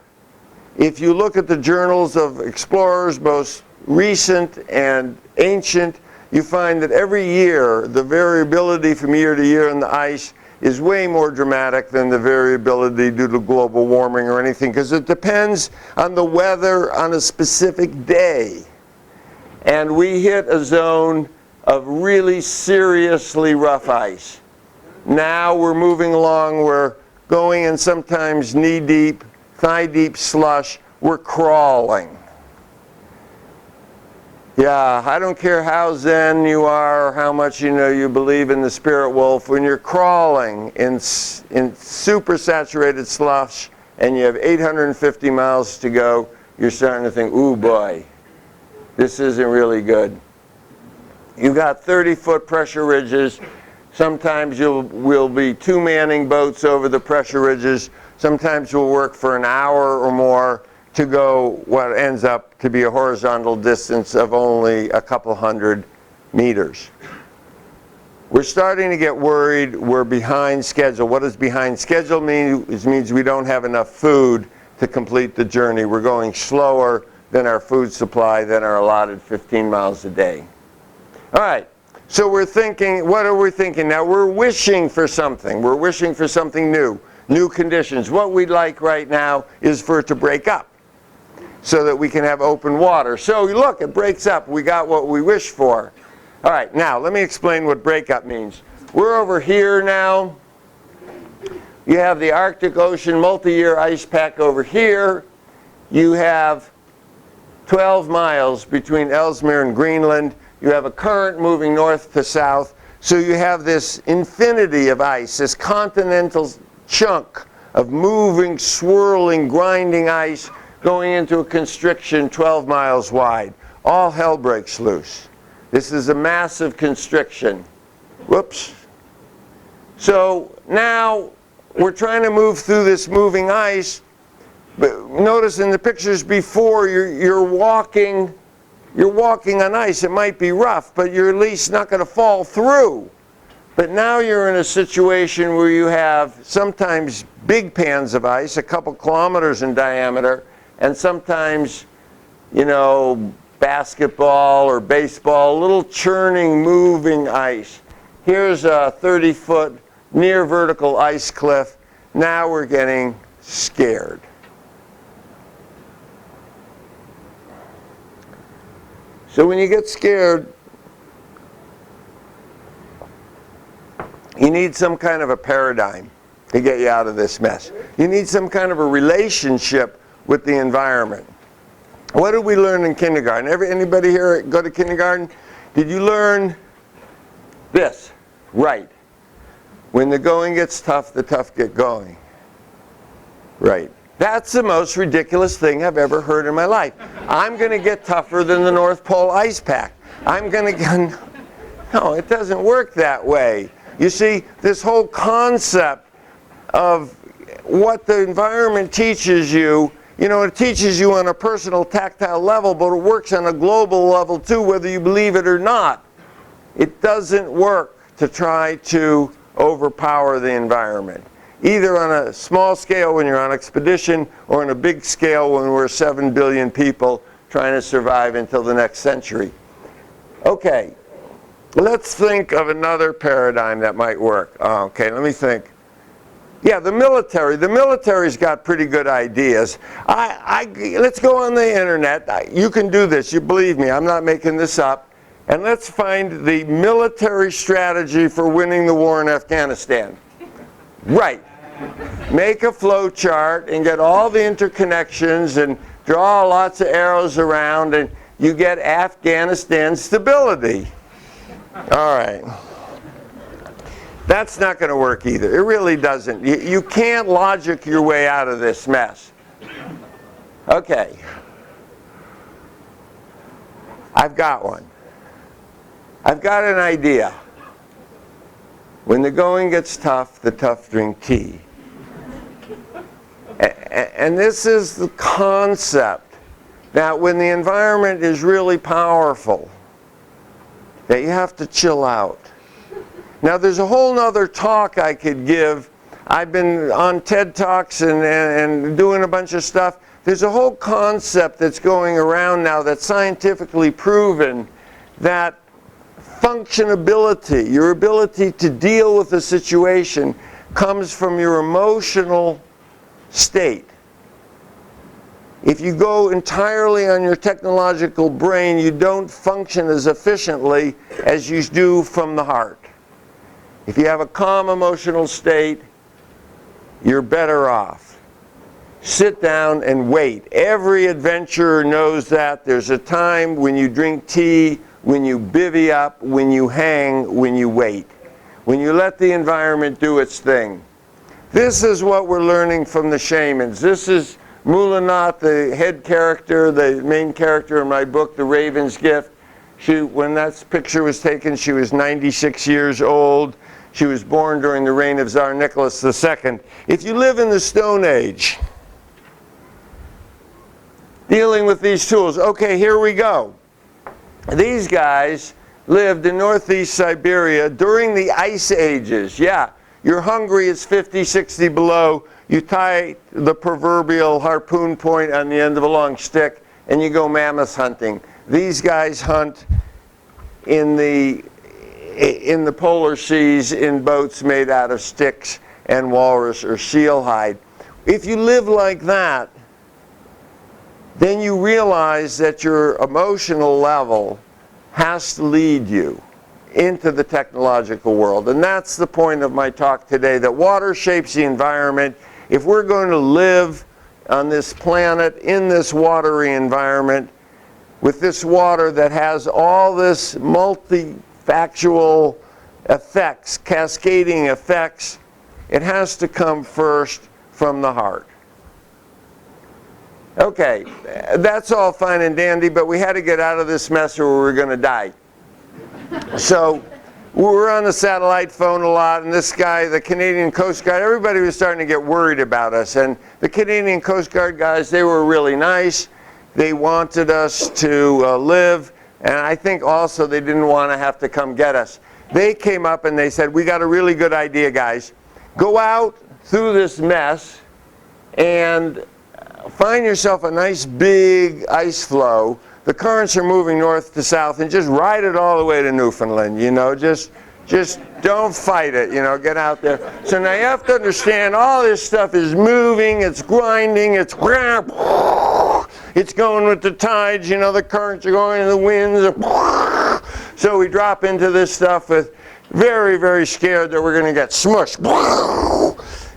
[SPEAKER 2] If you look at the journals of explorers, both recent and ancient, you find that every year the variability from year to year in the ice is way more dramatic than the variability due to global warming or anything, because it depends on the weather on a specific day. And we hit a zone of really seriously rough ice. Now we're moving along, we're going in sometimes knee-deep, thigh-deep slush, we're crawling. Yeah, I don't care how zen you are or how much you believe in the spirit wolf. When you're crawling in super saturated slush and you have 850 miles to go, you're starting to think, ooh boy, this isn't really good. You've got 30-foot pressure ridges. Sometimes we'll be two-manning boats over the pressure ridges. Sometimes we'll work for an hour or more to go what ends up to be a horizontal distance of only a couple hundred meters. We're starting to get worried we're behind schedule. What does behind schedule mean? It means we don't have enough food to complete the journey. We're going slower than our food supply, than our allotted 15 miles a day. All right, So we're thinking, what are we thinking now? We're wishing for something. We're wishing for something new conditions. What we'd like right now is for it to break up so that we can have open water. So look, it breaks up. We got what we wished for. All right, now let me explain what breakup means. We're over here now. You have the Arctic Ocean multi-year ice pack over here. You have 12 miles between Ellesmere and Greenland. You have a current moving north to south. So you have this infinity of ice, this continental chunk of moving, swirling, grinding ice going into a constriction 12 miles wide. All hell breaks loose. This is a massive constriction. Whoops. So now we're trying to move through this moving ice. But notice in the pictures before, you're walking on ice. It might be rough, but you're at least not going to fall through. But now you're in a situation where you have sometimes big pans of ice, a couple kilometers in diameter, and sometimes, you know, basketball or baseball, little churning, moving ice. Here's a 30-foot near vertical ice cliff. Now we're getting scared. So when you get scared, you need some kind of a paradigm to get you out of this mess. You need some kind of a relationship with the environment. What did we learn in kindergarten? Anybody here go to kindergarten? Did you learn this? Right. When the going gets tough, the tough get going. Right. That's the most ridiculous thing I've ever heard in my life. I'm going to get tougher than the North Pole ice pack. I'm going to get... No, it doesn't work that way. You see, this whole concept of what the environment teaches you, you know, it teaches you on a personal, tactile level, but it works on a global level too, whether you believe it or not. It doesn't work to try to overpower the environment, either on a small scale when you're on expedition or on a big scale when we're 7 billion people trying to survive until the next century. Okay, let's think of another paradigm that might work. Okay, let me think. Yeah, the military. The military's got pretty good ideas. Let's go on the internet. You can do this. You believe me. I'm not making this up. And let's find the military strategy for winning the war in Afghanistan. Right. Make a flow chart and get all the interconnections and draw lots of arrows around, and you get Afghanistan stability. All right. That's not going to work either. It really doesn't. You can't logic your way out of this mess. Okay. I've got one. I've got an idea. When the going gets tough, the tough drink tea. And this is the concept that when the environment is really powerful, that you have to chill out. Now there's a whole nother talk I could give. I've been on TED Talks and doing a bunch of stuff. There's a whole concept that's going around now that's scientifically proven that functionability, your ability to deal with a situation, comes from your emotional state. If you go entirely on your technological brain, you don't function as efficiently as you do from the heart. If you have a calm emotional state, you're better off. Sit down and wait. Every adventurer knows that. There's a time when you drink tea, when you bivvy up, when you hang, when you wait. When you let the environment do its thing. This is what we're learning from the shamans. This is Mulanat, the head character, the main character in my book, The Raven's Gift. When that picture was taken, she was 96 years old. She was born during the reign of Tsar Nicholas II. If you live in the Stone Age, dealing with these tools, okay, here we go. These guys lived in northeast Siberia during the ice ages. Yeah, you're hungry, it's 50, 60 below. You tie the proverbial harpoon point on the end of a long stick and you go mammoth hunting. These guys hunt in the in the polar seas in boats made out of sticks and walrus or seal hide. If you live like that, then you realize that your emotional level has to lead you into the technological world. And that's the point of my talk today, that water shapes the environment. If we're going to live on this planet in this watery environment, with this water that has all this multifactual effects, cascading effects, it has to come first from the heart. Okay, that's all fine and dandy, but we had to get out of this mess or we were going to die. So we were on the satellite phone a lot, and this guy, the Canadian Coast Guard, everybody was starting to get worried about us. And the Canadian Coast Guard guys, they were really nice. They wanted us to live, and I think also they didn't want to have to come get us. They came up and they said, we got a really good idea, guys. Go out through this mess and find yourself a nice big ice floe. The currents are moving north to south, and just ride it all the way to Newfoundland, you know, just don't fight it, you know, get out there. So now you have to understand all this stuff is moving, it's grinding, it's going with the tides, you know, the currents are going and the winds are. So we drop into this stuff with very, very scared that we're going to get smushed.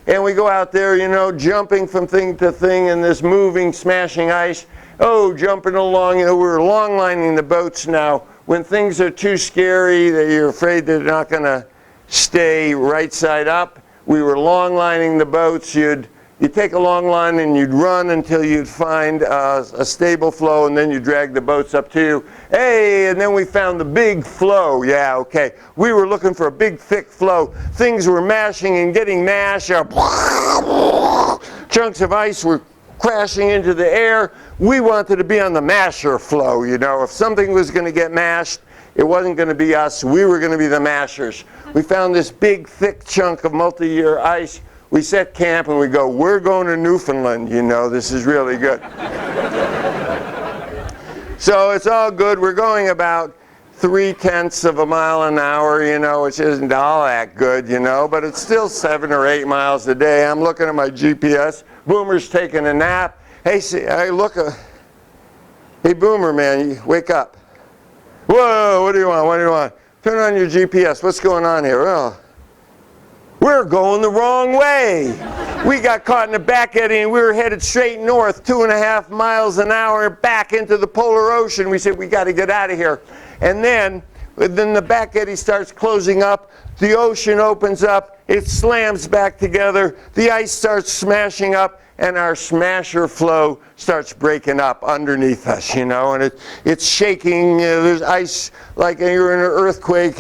[SPEAKER 2] And we go out there, you know, jumping from thing to thing in this moving, smashing ice. Oh, jumping along, you know, we're long lining the boats now. When things are too scary that you're afraid they're not going to stay right side up, we were long lining the boats. You'd take a long line and you'd run until you'd find a stable flow, and then you drag the boats up to you. Hey, and then we found the big flow. Yeah, okay. We were looking for a big, thick flow. Things were mashing and getting mashed. Chunks of ice were crashing into the air. We wanted to be on the masher flow, you know. If something was going to get mashed, it wasn't going to be us. We were going to be the mashers. We found this big, thick chunk of multi-year ice. We set camp and we go, we're going to Newfoundland, you know, this is really good. So it's all good. We're going about 0.3 of a mile an hour, you know, which isn't all that good, you know, but it's still 7 or 8 miles a day. I'm looking at my GPS. Boomer's taking a nap. Hey, see, hey, Boomer, man, you wake up. Whoa, what do you want? What do you want? Turn on your GPS. What's going on here? Oh, we're going the wrong way. We got caught in a back eddy and we were headed straight north, 2.5 miles an hour back into the polar ocean. We said, we got to get out of here. And then the back eddy starts closing up. The ocean opens up. It slams back together. The ice starts smashing up, and our smasher flow starts breaking up underneath us, you know, and it's shaking. There's ice like you're in an earthquake.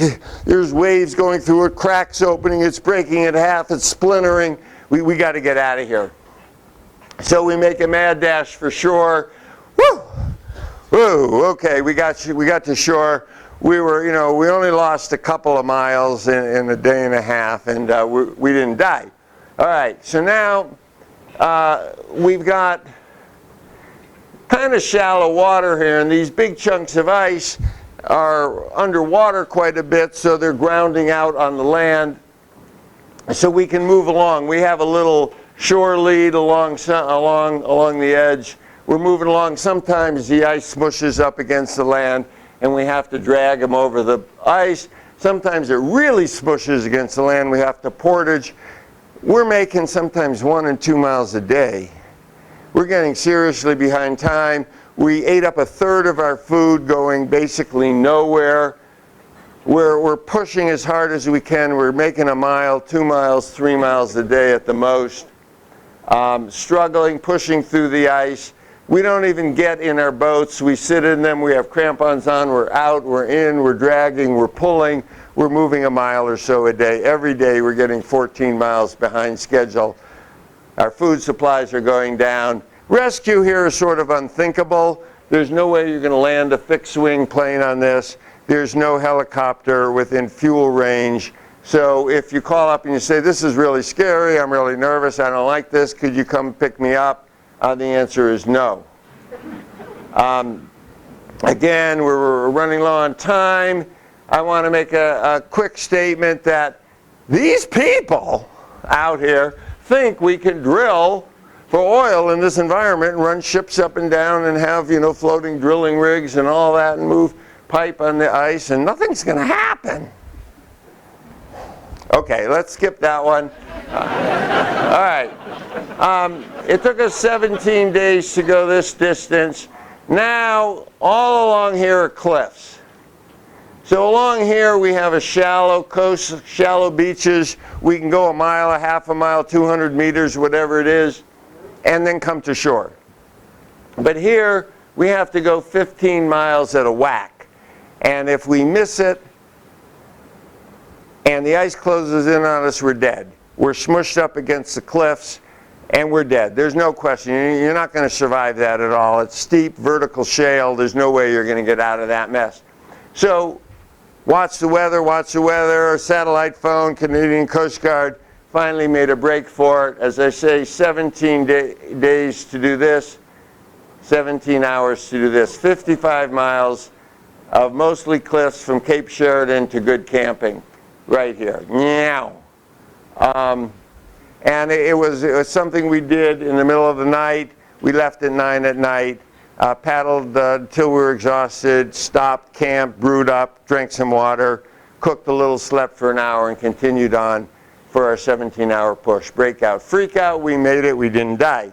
[SPEAKER 2] There's waves going through it, cracks opening, it's breaking in half, it's splintering. We got to get out of here. So we make a mad dash for shore. Woo! Woo! Okay, we got to shore. We were, you know, we only lost a couple of miles in a day and a half, and we didn't die. All right, so now we've got kind of shallow water here, and these big chunks of ice are underwater quite a bit, so they're grounding out on the land, so we can move along. We have a little shore lead along the edge. We're moving along. Sometimes the ice smushes up against the land, and we have to drag them over the ice. Sometimes it really smushes against the land. We have to portage. We're making sometimes 1 and 2 miles a day. We're getting seriously behind time. We ate up 1/3 of our food going basically nowhere. We're pushing as hard as we can. We're making 1 mile, 2 miles, 3 miles a day at the most. Struggling, pushing through the ice. We don't even get in our boats. We sit in them. We have crampons on. We're out. We're in. We're dragging. We're pulling. We're moving 1 mile or so a day. Every day we're getting 14 miles behind schedule. Our food supplies are going down. Rescue here is sort of unthinkable. There's no way you're going to land a fixed-wing plane on this. There's no helicopter within fuel range. So if you call up and you say, this is really scary, I'm really nervous, I don't like this, could you come pick me up? The answer is no. Again, we're running low on time. I want to make a quick statement that these people out here think we can drill for oil in this environment and run ships up and down and have, floating drilling rigs and all that and move pipe on the ice, and nothing's going to happen. Okay, let's skip that one. All right. It took us 17 days to go this distance. Now, all along here are cliffs. So along here we have a shallow coast, shallow beaches. We can go a mile, a half a mile, 200 meters, whatever it is, and then come to shore. But here we have to go 15 miles at a whack. And if we miss it and the ice closes in on us, we're dead. We're smushed up against the cliffs and we're dead. There's no question. You're not going to survive that at all. It's steep, vertical shale. There's no way you're going to get out of that mess. So watch the weather, watch the weather. Our satellite phone, Canadian Coast Guard, finally made a break for it. As I say, 17 days to do this, 17 hours to do this. 55 miles of mostly cliffs from Cape Sheridan to good camping right here. Meow. And it was something we did in the middle of the night. We left at 9 at night, paddled until we were exhausted, stopped, camped, brewed up, drank some water, cooked a little, slept for an hour, and continued on for our 17-hour push. Breakout, freakout, we made it, we didn't die.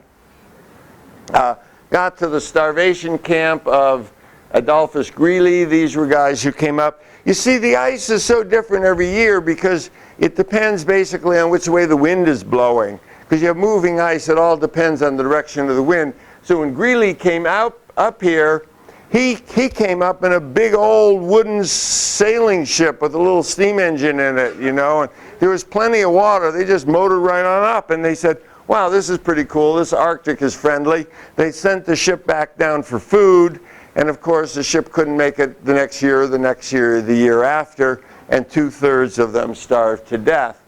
[SPEAKER 2] Got to the starvation camp of Adolphus Greeley. These were guys who came up. You see, the ice is so different every year because it depends basically on which way the wind is blowing. Because you have moving ice, it all depends on the direction of the wind. So when Greeley came out up here, he came up in a big old wooden sailing ship with a little steam engine in it, and there was plenty of water. They just motored right on up, and they said, wow, this is pretty cool. This Arctic is friendly. They sent the ship back down for food. And of course, the ship couldn't make it the next year, the year after, and 2/3 of them starved to death.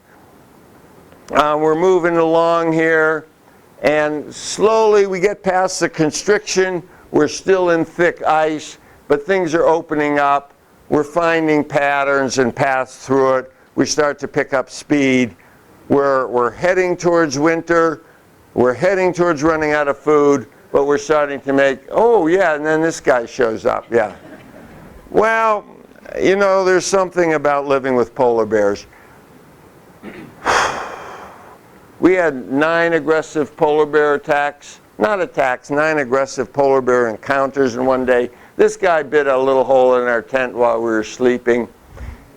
[SPEAKER 2] We're moving along here, and slowly we get past the constriction. We're still in thick ice, but things are opening up. We're finding patterns and paths through it. We start to pick up speed. We're heading towards winter. We're heading towards running out of food. But we're starting to make, oh yeah, and then this guy shows up, yeah. Well, there's something about living with polar bears. We had 9 aggressive polar bear attacks, not attacks, 9 aggressive polar bear encounters in one day. This guy bit a little hole in our tent while we were sleeping.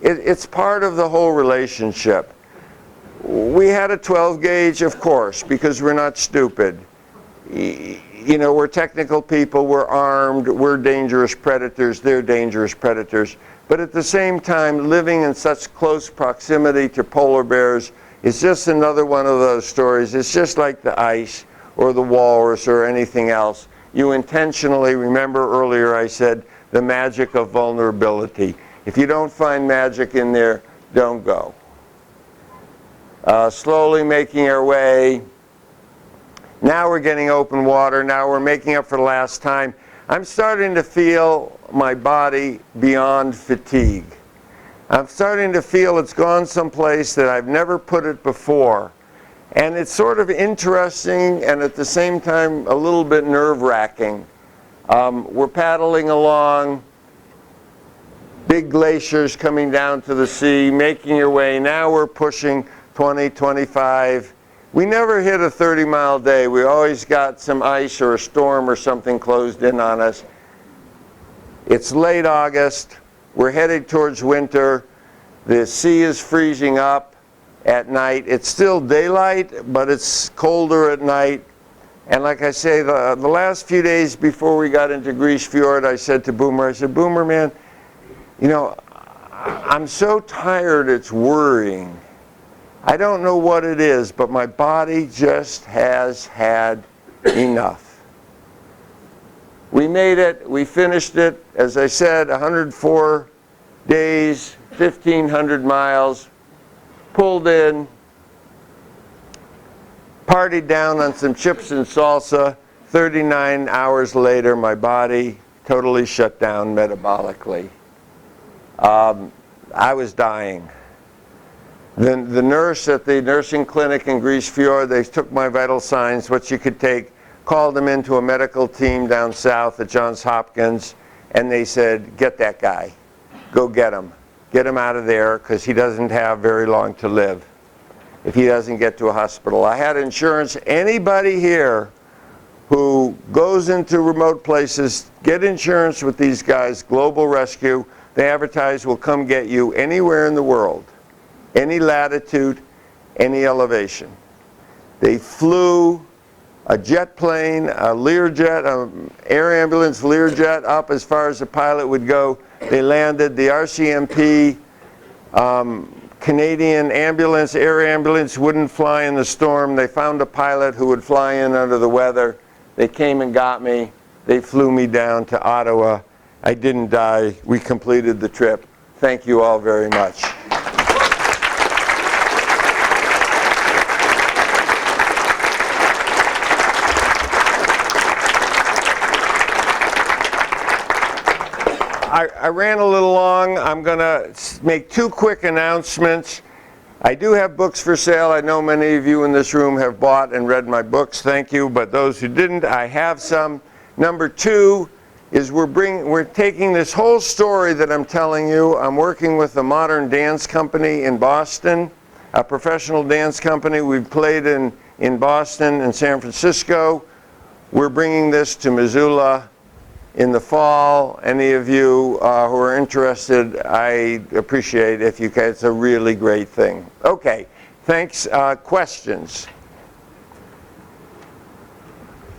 [SPEAKER 2] It's part of the whole relationship. We had a 12 gauge, of course, because we're not stupid. We're technical people, we're armed, we're dangerous predators, they're dangerous predators. But at the same time, living in such close proximity to polar bears is just another one of those stories. It's just like the ice or the walrus or anything else. You intentionally, remember earlier I said, the magic of vulnerability. If you don't find magic in there, don't go. Slowly making our way. Now we're getting open water. Now we're making up for the last time. I'm starting to feel my body beyond fatigue. I'm starting to feel it's gone someplace that I've never put it before. And it's sort of interesting and at the same time a little bit nerve-wracking. We're paddling along, big glaciers coming down to the sea, making your way. Now we're pushing 20, 25. We never hit a 30-mile day. We always got some ice or a storm or something closed in on us. It's late August. We're headed towards winter. The sea is freezing up at night. It's still daylight, but it's colder at night. And like I say, the last few days before we got into Grise Fjord, I said to Boomer, Boomer, man, I'm so tired it's worrying. I don't know what it is, but my body just has had enough. We made it. We finished it. As I said, 104 days, 1,500 miles, pulled in, partied down on some chips and salsa. 39 hours later, my body totally shut down metabolically. I was dying. The nurse at the nursing clinic in Greece Fjord, they took my vital signs, what you could take, called them into a medical team down south at Johns Hopkins, and they said, get that guy. Go get him. Get him out of there because he doesn't have very long to live if he doesn't get to a hospital. I had insurance. Anybody here who goes into remote places, get insurance with these guys, Global Rescue. They advertise will come get you anywhere in the world, any latitude, any elevation. They flew a jet plane, a Learjet, an air ambulance Learjet up as far as the pilot would go. They landed. The RCMP Canadian ambulance, air ambulance wouldn't fly in the storm. They found a pilot who would fly in under the weather. They came and got me. They flew me down to Ottawa. I didn't die. We completed the trip. Thank you all very much. I ran a little long. I'm going to make two quick announcements. I do have books for sale. I know many of you in this room have bought and read my books. Thank you. But those who didn't, I have some. Number two is we're taking this whole story that I'm telling you. I'm working with a modern dance company in Boston, a professional dance company. We've played in Boston and San Francisco. We're bringing this to Missoula in the fall. Any of you who are interested, I appreciate if you can. It's a really great thing. Okay, thanks. Questions?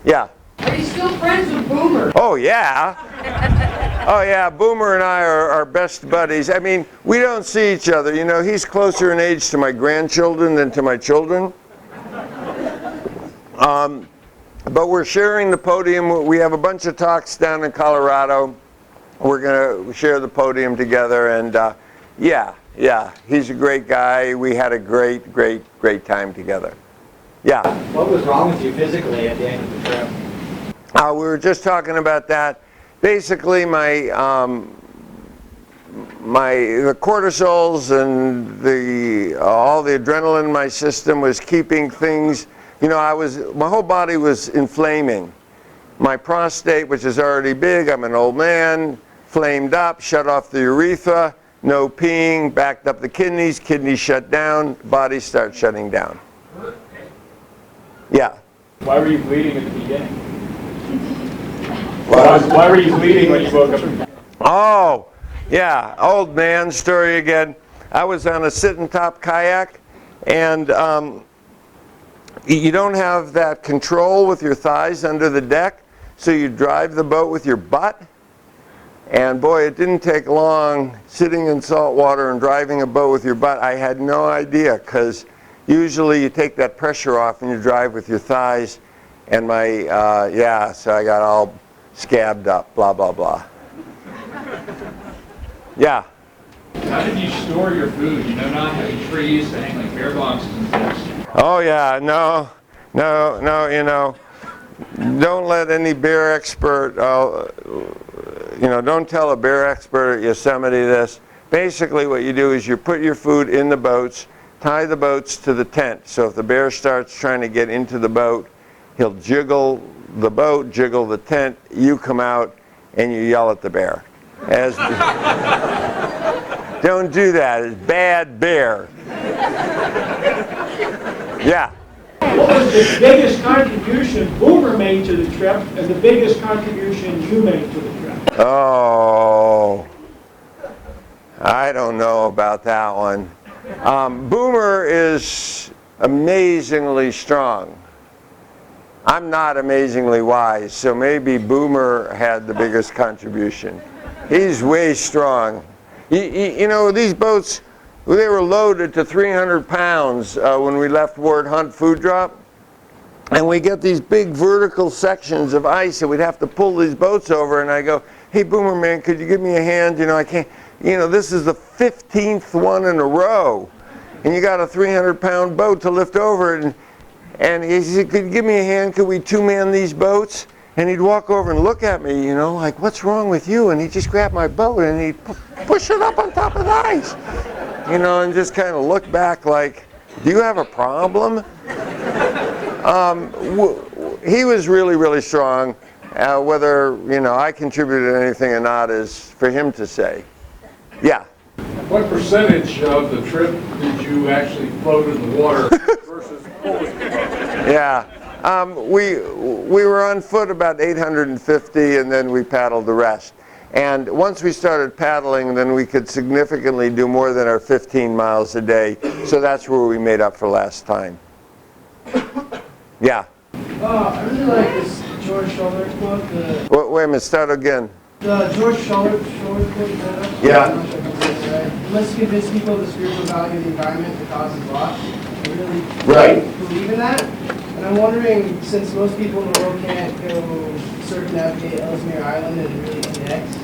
[SPEAKER 2] Yeah?
[SPEAKER 3] Are you still friends with Boomer?
[SPEAKER 2] Oh, yeah. Oh, yeah, Boomer and I are best buddies. I mean, we don't see each other. You know, he's closer in age to my grandchildren than to my children. But we're sharing the podium. We have a bunch of talks down in Colorado. We're going to share the podium together. And yeah, he's a great guy. We had a great time together. Yeah.
[SPEAKER 4] What was wrong with you physically at the end of the trip?
[SPEAKER 2] We were just talking about that. Basically, the cortisols and all the adrenaline in my system was keeping things. You know, my whole body was inflaming. My prostate, which is already big, I'm an old man, flamed up, shut off the urethra, no peeing, backed up the kidneys shut down, body starts shutting down. Yeah.
[SPEAKER 5] Why were you bleeding at the beginning? Why were you bleeding when you woke up?
[SPEAKER 2] Oh, yeah, old man story again. I was on a sit-and-top kayak, and you don't have that control with your thighs under the deck, so you drive the boat with your butt. And boy, it didn't take long sitting in salt water and driving a boat with your butt. I had no idea, because usually you take that pressure off and you drive with your thighs. And so I got all scabbed up, blah, blah, blah. Yeah?
[SPEAKER 5] How did you store your food? You know, not having trees to hang like bear boxes and things.
[SPEAKER 2] Oh yeah, no, you know, don't let any bear expert, don't tell a bear expert at Yosemite this. Basically what you do is you put your food in the boats, tie the boats to the tent. So if the bear starts trying to get into the boat, he'll jiggle the boat, jiggle the tent, you come out and you yell at the bear. Don't do that, it's bad bear. Yeah.
[SPEAKER 3] What was the biggest contribution Boomer made to the trip and the biggest contribution you made to the trip?
[SPEAKER 2] Oh, I don't know about that one. Boomer is amazingly strong. I'm not amazingly wise, so maybe Boomer had the biggest contribution. He's way strong. You know, these boats, they were loaded to 300 pounds when we left Ward Hunt Food Drop. And we get these big vertical sections of ice and we'd have to pull these boats over. And I go, hey, Boomer, man, could you give me a hand? You know, I can't, you know, this is the 15th one in a row. And you got a 300-pound boat to lift over. And he said, could you give me a hand? Could we two-man these boats? And he'd walk over and look at me, you know, like, what's wrong with you? And he'd just grab my boat and he'd push it up on top of the ice. You know, and just kind of look back like, do you have a problem? He was really, really strong. Whether, you know, I contributed anything or not is for him to say. Yeah?
[SPEAKER 6] What percentage of the trip did you actually float in the water versus pulling?
[SPEAKER 2] Yeah. We were on foot about 850, and then we paddled the rest. And once we started paddling, then we could significantly do more than our 15 miles a day. So that's where we made up for last time. Yeah.
[SPEAKER 7] I really like this George Schuller's book.
[SPEAKER 2] Wait a minute, start again.
[SPEAKER 7] The George Schuller's book.
[SPEAKER 2] Yeah.
[SPEAKER 7] I'm not sure if I'm saying it right. He must convince people of the spiritual value of the environment that causes loss. I really believe in that. And I'm wondering, since most people in the world can't go circumnavigate Ellesmere Island and really connect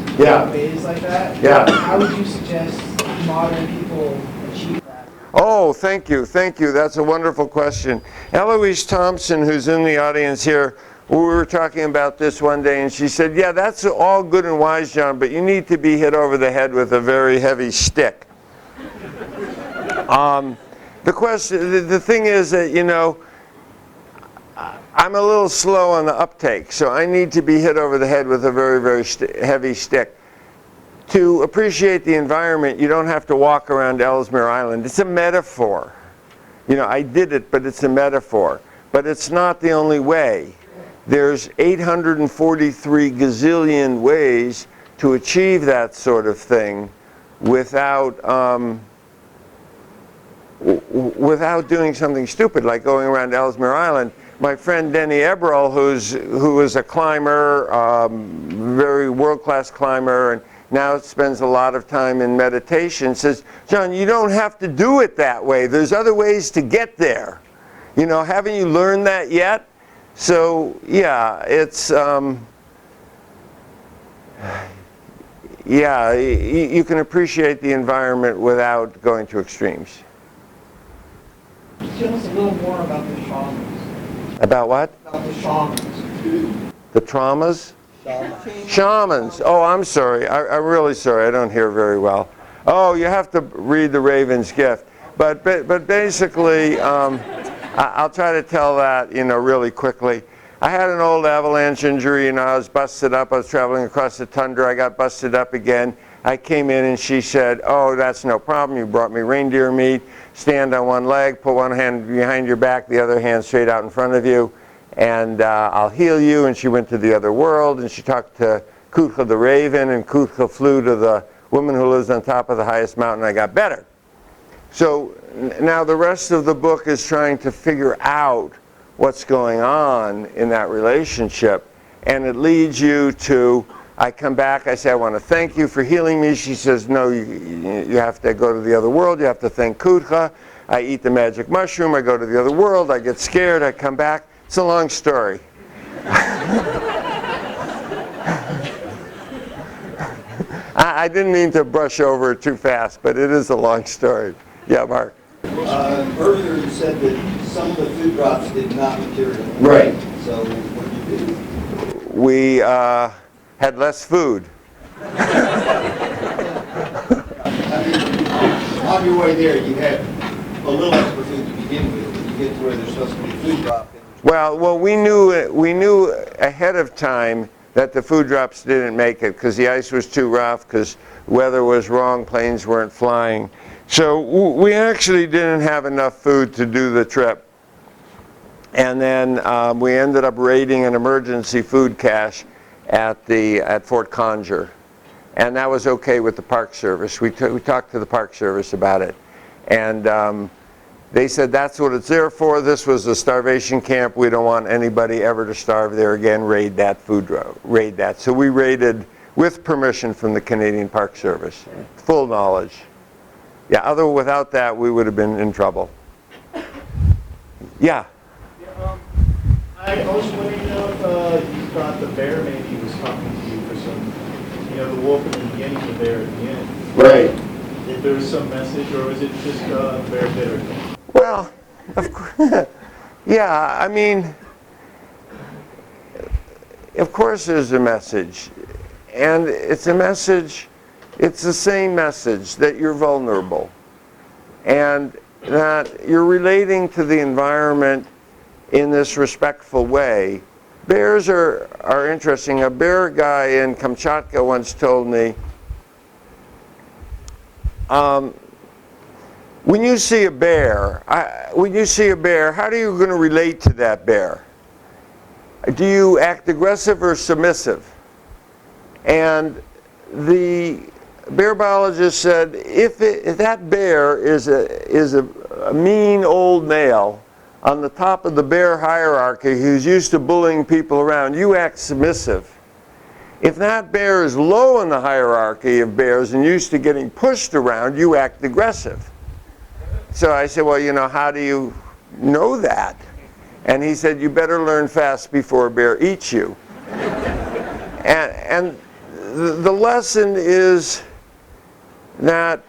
[SPEAKER 7] ways like that, how would you suggest modern people achieve that?
[SPEAKER 2] Oh, thank you, thank you. That's a wonderful question. Eloise Thompson, who's in the audience here, we were talking about this one day, and she said, yeah, that's all good and wise, John, but you need to be hit over the head with a very heavy stick. The thing is that, you know, I'm a little slow on the uptake, so I need to be hit over the head with a very, very heavy stick. To appreciate the environment, you don't have to walk around Ellesmere Island. It's a metaphor. You know, I did it, but it's a metaphor. But it's not the only way. There's 843 gazillion ways to achieve that sort of thing without doing something stupid like going around Ellesmere Island. My friend Denny Eberl, who is a climber, very world-class climber, and now spends a lot of time in meditation, says, John, you don't have to do it that way. There's other ways to get there. You know, haven't you learned that yet? So, yeah, it's, yeah, you can appreciate the environment without going to extremes.
[SPEAKER 7] Tell us a little more about the shamans.
[SPEAKER 2] About what?
[SPEAKER 7] About the shamans.
[SPEAKER 2] The traumas? Shamans. Oh, I'm sorry. I'm really sorry. I don't hear very well. Oh, you have to read The Raven's Gift. But basically, I'll try to tell that, you know, really quickly. I had an old avalanche injury, and I was busted up. I was traveling across the tundra. I got busted up again. I came in, and she said, oh, that's no problem. You brought me reindeer meat. Stand on one leg, put one hand behind your back, the other hand straight out in front of you, and I'll heal you. And she went to the other world, and she talked to Kutka the raven, and Kutka flew to the woman who lives on top of the highest mountain. I got better. So now the rest of the book is trying to figure out what's going on in that relationship, and it leads you to, I come back, I say, I want to thank you for healing me. She says, no, you have to go to the other world. You have to thank Kutka. I eat the magic mushroom. I go to the other world. I get scared. I come back. It's a long story. I didn't mean to brush over it too fast, but it is a long story. Yeah, Mark.
[SPEAKER 8] Earlier you said that some of the food drops did not materialize.
[SPEAKER 2] Right.
[SPEAKER 8] So what did you do?
[SPEAKER 2] We had less food.
[SPEAKER 8] I mean, on your way there, you had a little extra food to begin with. When you get to where there's supposed to be a food drop.
[SPEAKER 2] Well, we knew ahead of time that the food drops didn't make it because the ice was too rough, because weather was wrong, planes weren't flying. So we actually didn't have enough food to do the trip. And then we ended up raiding an emergency food cache at Fort Conger. And that was okay with the Park Service. We talked to the Park Service about it. And they said that's what it's there for. This was a starvation camp. We don't want anybody ever to starve there again. Raid that raid that. So we raided with permission from the Canadian Park Service. Full knowledge. Yeah, without that, we would have been in trouble. Yeah?
[SPEAKER 9] I was wondering if you thought the bear maybe was talking to you for some, the wolf in the beginning, the bear at the end.
[SPEAKER 2] Right.
[SPEAKER 9] If there was some message, or was it just bear bitter?
[SPEAKER 2] Well, of course. Yeah, I mean, of course there's a message. And it's a message, it's the same message that you're vulnerable. And that you're relating to the environment in this respectful way. Bears are interesting. A bear guy in Kamchatka once told me, when you see a bear, how are you going to relate to that bear? Do you act aggressive or submissive? And the bear biologist said, if that bear is a mean old male on the top of the bear hierarchy who's used to bullying people around, you act submissive. If that bear is low in the hierarchy of bears and used to getting pushed around, you act aggressive. So I said, well, you know, how do you know that? And he said, you better learn fast before a bear eats you. And the lesson is that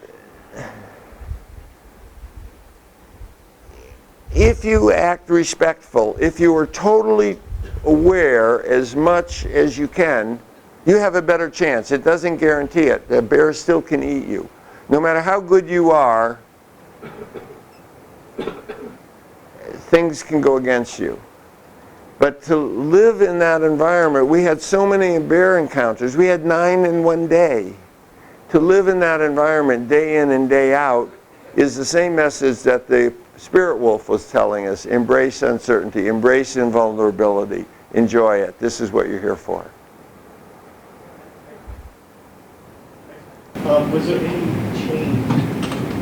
[SPEAKER 2] if you act respectful, if you are totally aware as much as you can, you have a better chance. It doesn't guarantee it. The bear still can eat you. No matter how good you are, things can go against you. But to live in that environment, we had so many bear encounters. We had 9 in one day. To live in that environment day in and day out is the same message that the Spirit Wolf was telling us. Embrace uncertainty, embrace invulnerability, enjoy it. This is what you're here for.
[SPEAKER 9] Was there any change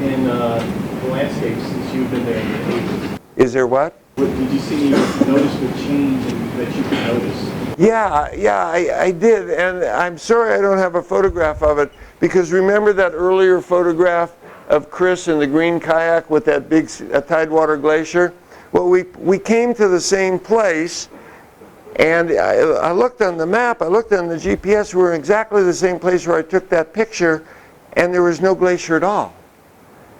[SPEAKER 9] in the landscape since you've been there in the 80s?
[SPEAKER 2] Is there what?
[SPEAKER 9] Did you see any noticeable change that you could notice?
[SPEAKER 2] Yeah, I did, and I'm sorry I don't have a photograph of it, because remember that earlier photograph of Chris in the green kayak with that big Tidewater glacier? Well, we came to the same place, and I looked on the map, I looked on the GPS, we were in exactly the same place where I took that picture, and there was no glacier at all.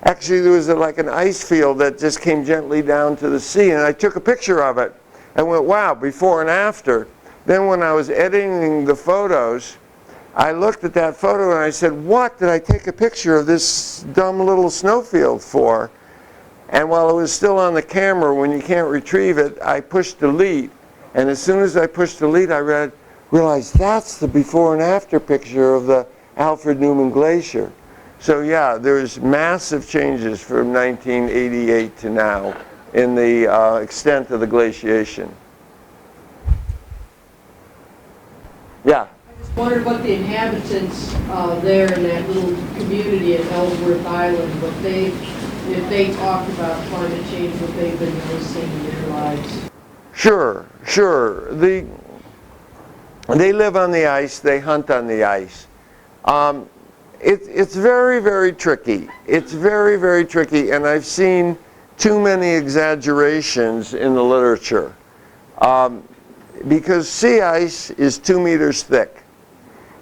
[SPEAKER 2] Actually, there was like an ice field that just came gently down to the sea, and I took a picture of it and went, wow, before and after. Then when I was editing the photos, I looked at that photo and I said, what did I take a picture of this dumb little snowfield for? And while it was still on the camera, when you can't retrieve it, I pushed delete. And as soon as I pushed delete, I realized that's the before and after picture of the Alfred Newman Glacier. So yeah, there's massive changes from 1988 to now in the extent of the glaciation. Yeah?
[SPEAKER 10] I just wondered what the inhabitants there in that little community at Ellsworth Island, if they talked about climate change, what they've been noticing in their lives. Sure.
[SPEAKER 2] They live on the ice, they hunt on the ice. It's very, very tricky. It's very, very tricky, and I've seen too many exaggerations in the literature. Because sea ice is 2 meters thick.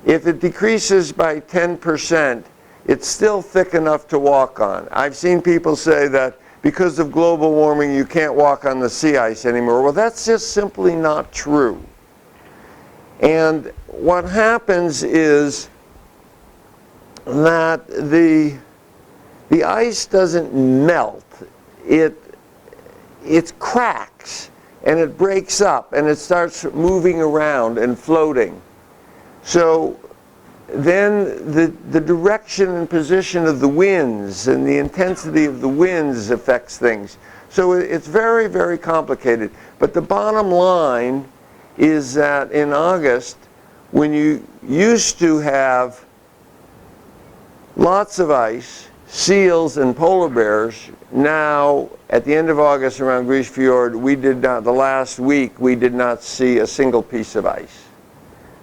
[SPEAKER 2] If it decreases by 10%, it's still thick enough to walk on. I've seen people say that because of global warming, you can't walk on the sea ice anymore. Well, that's just simply not true. And what happens is that the ice doesn't melt. It cracks and it breaks up and it starts moving around and floating. So then the direction and position of the winds and the intensity of the winds affects things. So it's very, very complicated. But the bottom line is that in August, when you used to have lots of ice, seals and polar bears, now at the end of August around Grise Fjord, the last week, we did not see a single piece of ice.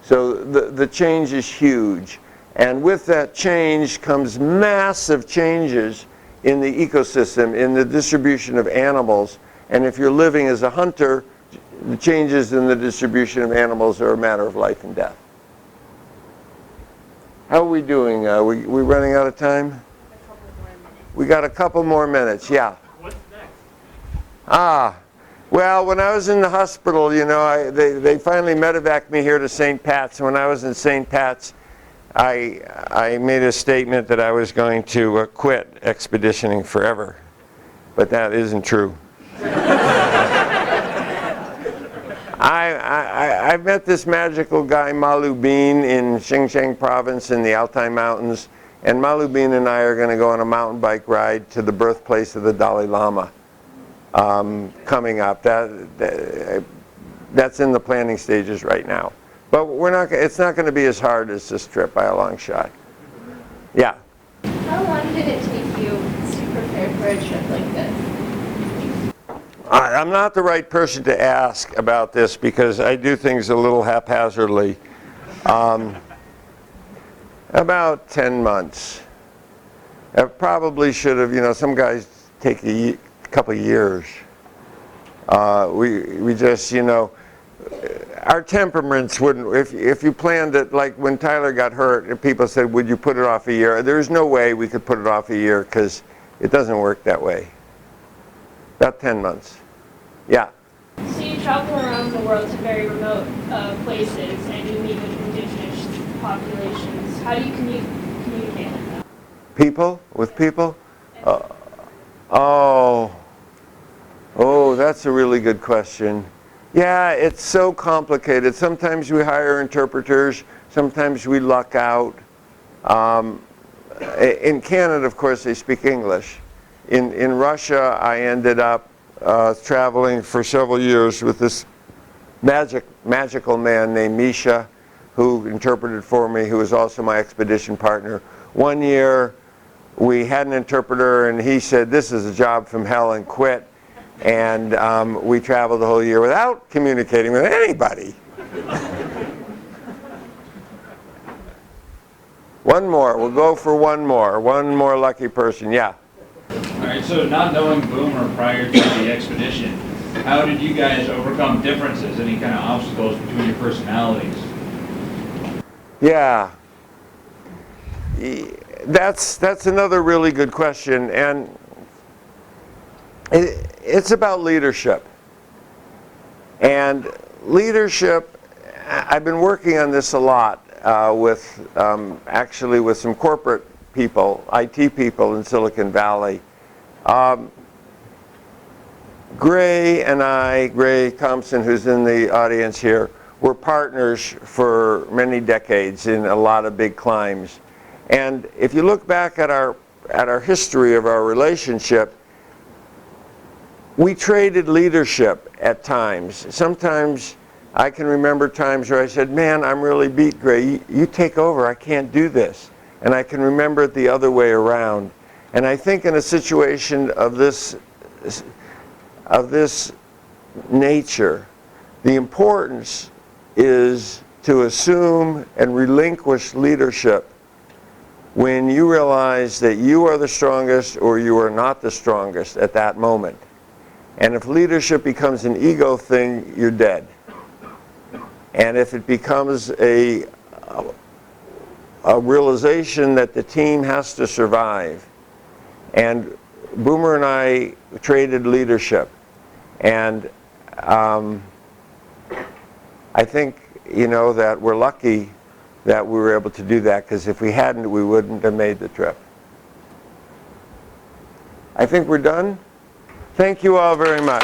[SPEAKER 2] So the change is huge. And with that change comes massive changes in the ecosystem, in the distribution of animals. And if you're living as a hunter, the changes in the distribution of animals are a matter of life and death. How are we doing? We running out of time?
[SPEAKER 1] A couple more minutes.
[SPEAKER 2] We got a couple more minutes, yeah.
[SPEAKER 9] What's next?
[SPEAKER 2] Well, when I was in the hospital, you know, they finally medevaced me here to St. Pat's. When I was in St. Pat's, I made a statement that I was going to quit expeditioning forever. But that isn't true. I've met this magical guy, Malu Bean, in Xinjiang province in the Altai Mountains. And Malu Bean and I are going to go on a mountain bike ride to the birthplace of the Dalai Lama coming up. That's in the planning stages right now. But it's not going to be as hard as this trip by a long shot. Yeah?
[SPEAKER 11] How long did it take you to prepare for a trip like this?
[SPEAKER 2] I'm not the right person to ask about this because I do things a little haphazardly. About 10 months. I probably should have, you know, some guys take a couple of years. We just, you know, our temperaments wouldn't, if you planned it, like when Tyler got hurt, people said, would you put it off a year? There's no way we could put it off a year because it doesn't work that way. About 10 months. Yeah.
[SPEAKER 1] So you travel around the world to very remote places and you meet with indigenous populations. How do you communicate with them?
[SPEAKER 2] People? With people? Oh, that's a really good question. Yeah, it's so complicated. Sometimes we hire interpreters. Sometimes we luck out. In Canada, of course, they speak English. In Russia, I ended up traveling for several years with this magical man named Misha, who interpreted for me, who was also my expedition partner. One year, we had an interpreter, and he said, this is a job from hell, and quit. And we traveled the whole year without communicating with anybody. One more. We'll go for one more. One more lucky person. Yeah.
[SPEAKER 5] All right, so not knowing Boomer prior to the expedition, how did you guys overcome differences, any kind of obstacles between your personalities?
[SPEAKER 2] Yeah. That's another really good question. And it's about leadership. And leadership, I've been working on this a lot actually with some corporate people, IT people in Silicon Valley. Gray Thompson, who's in the audience here, were partners for many decades in a lot of big climbs. And if you look back at our history of our relationship, we traded leadership at times. Sometimes I can remember times where I said, man, I'm really beat, Gray. You take over. I can't do this. And I can remember it the other way around. And I think in a situation of this nature, the importance is to assume and relinquish leadership when you realize that you are the strongest or you are not the strongest at that moment. And if leadership becomes an ego thing, you're dead. And if it becomes a realization that the team has to survive, and Boomer and I traded leadership, and I think, you know, that we're lucky that we were able to do that, because if we hadn't, we wouldn't have made the trip. I think we're done. Thank you all very much.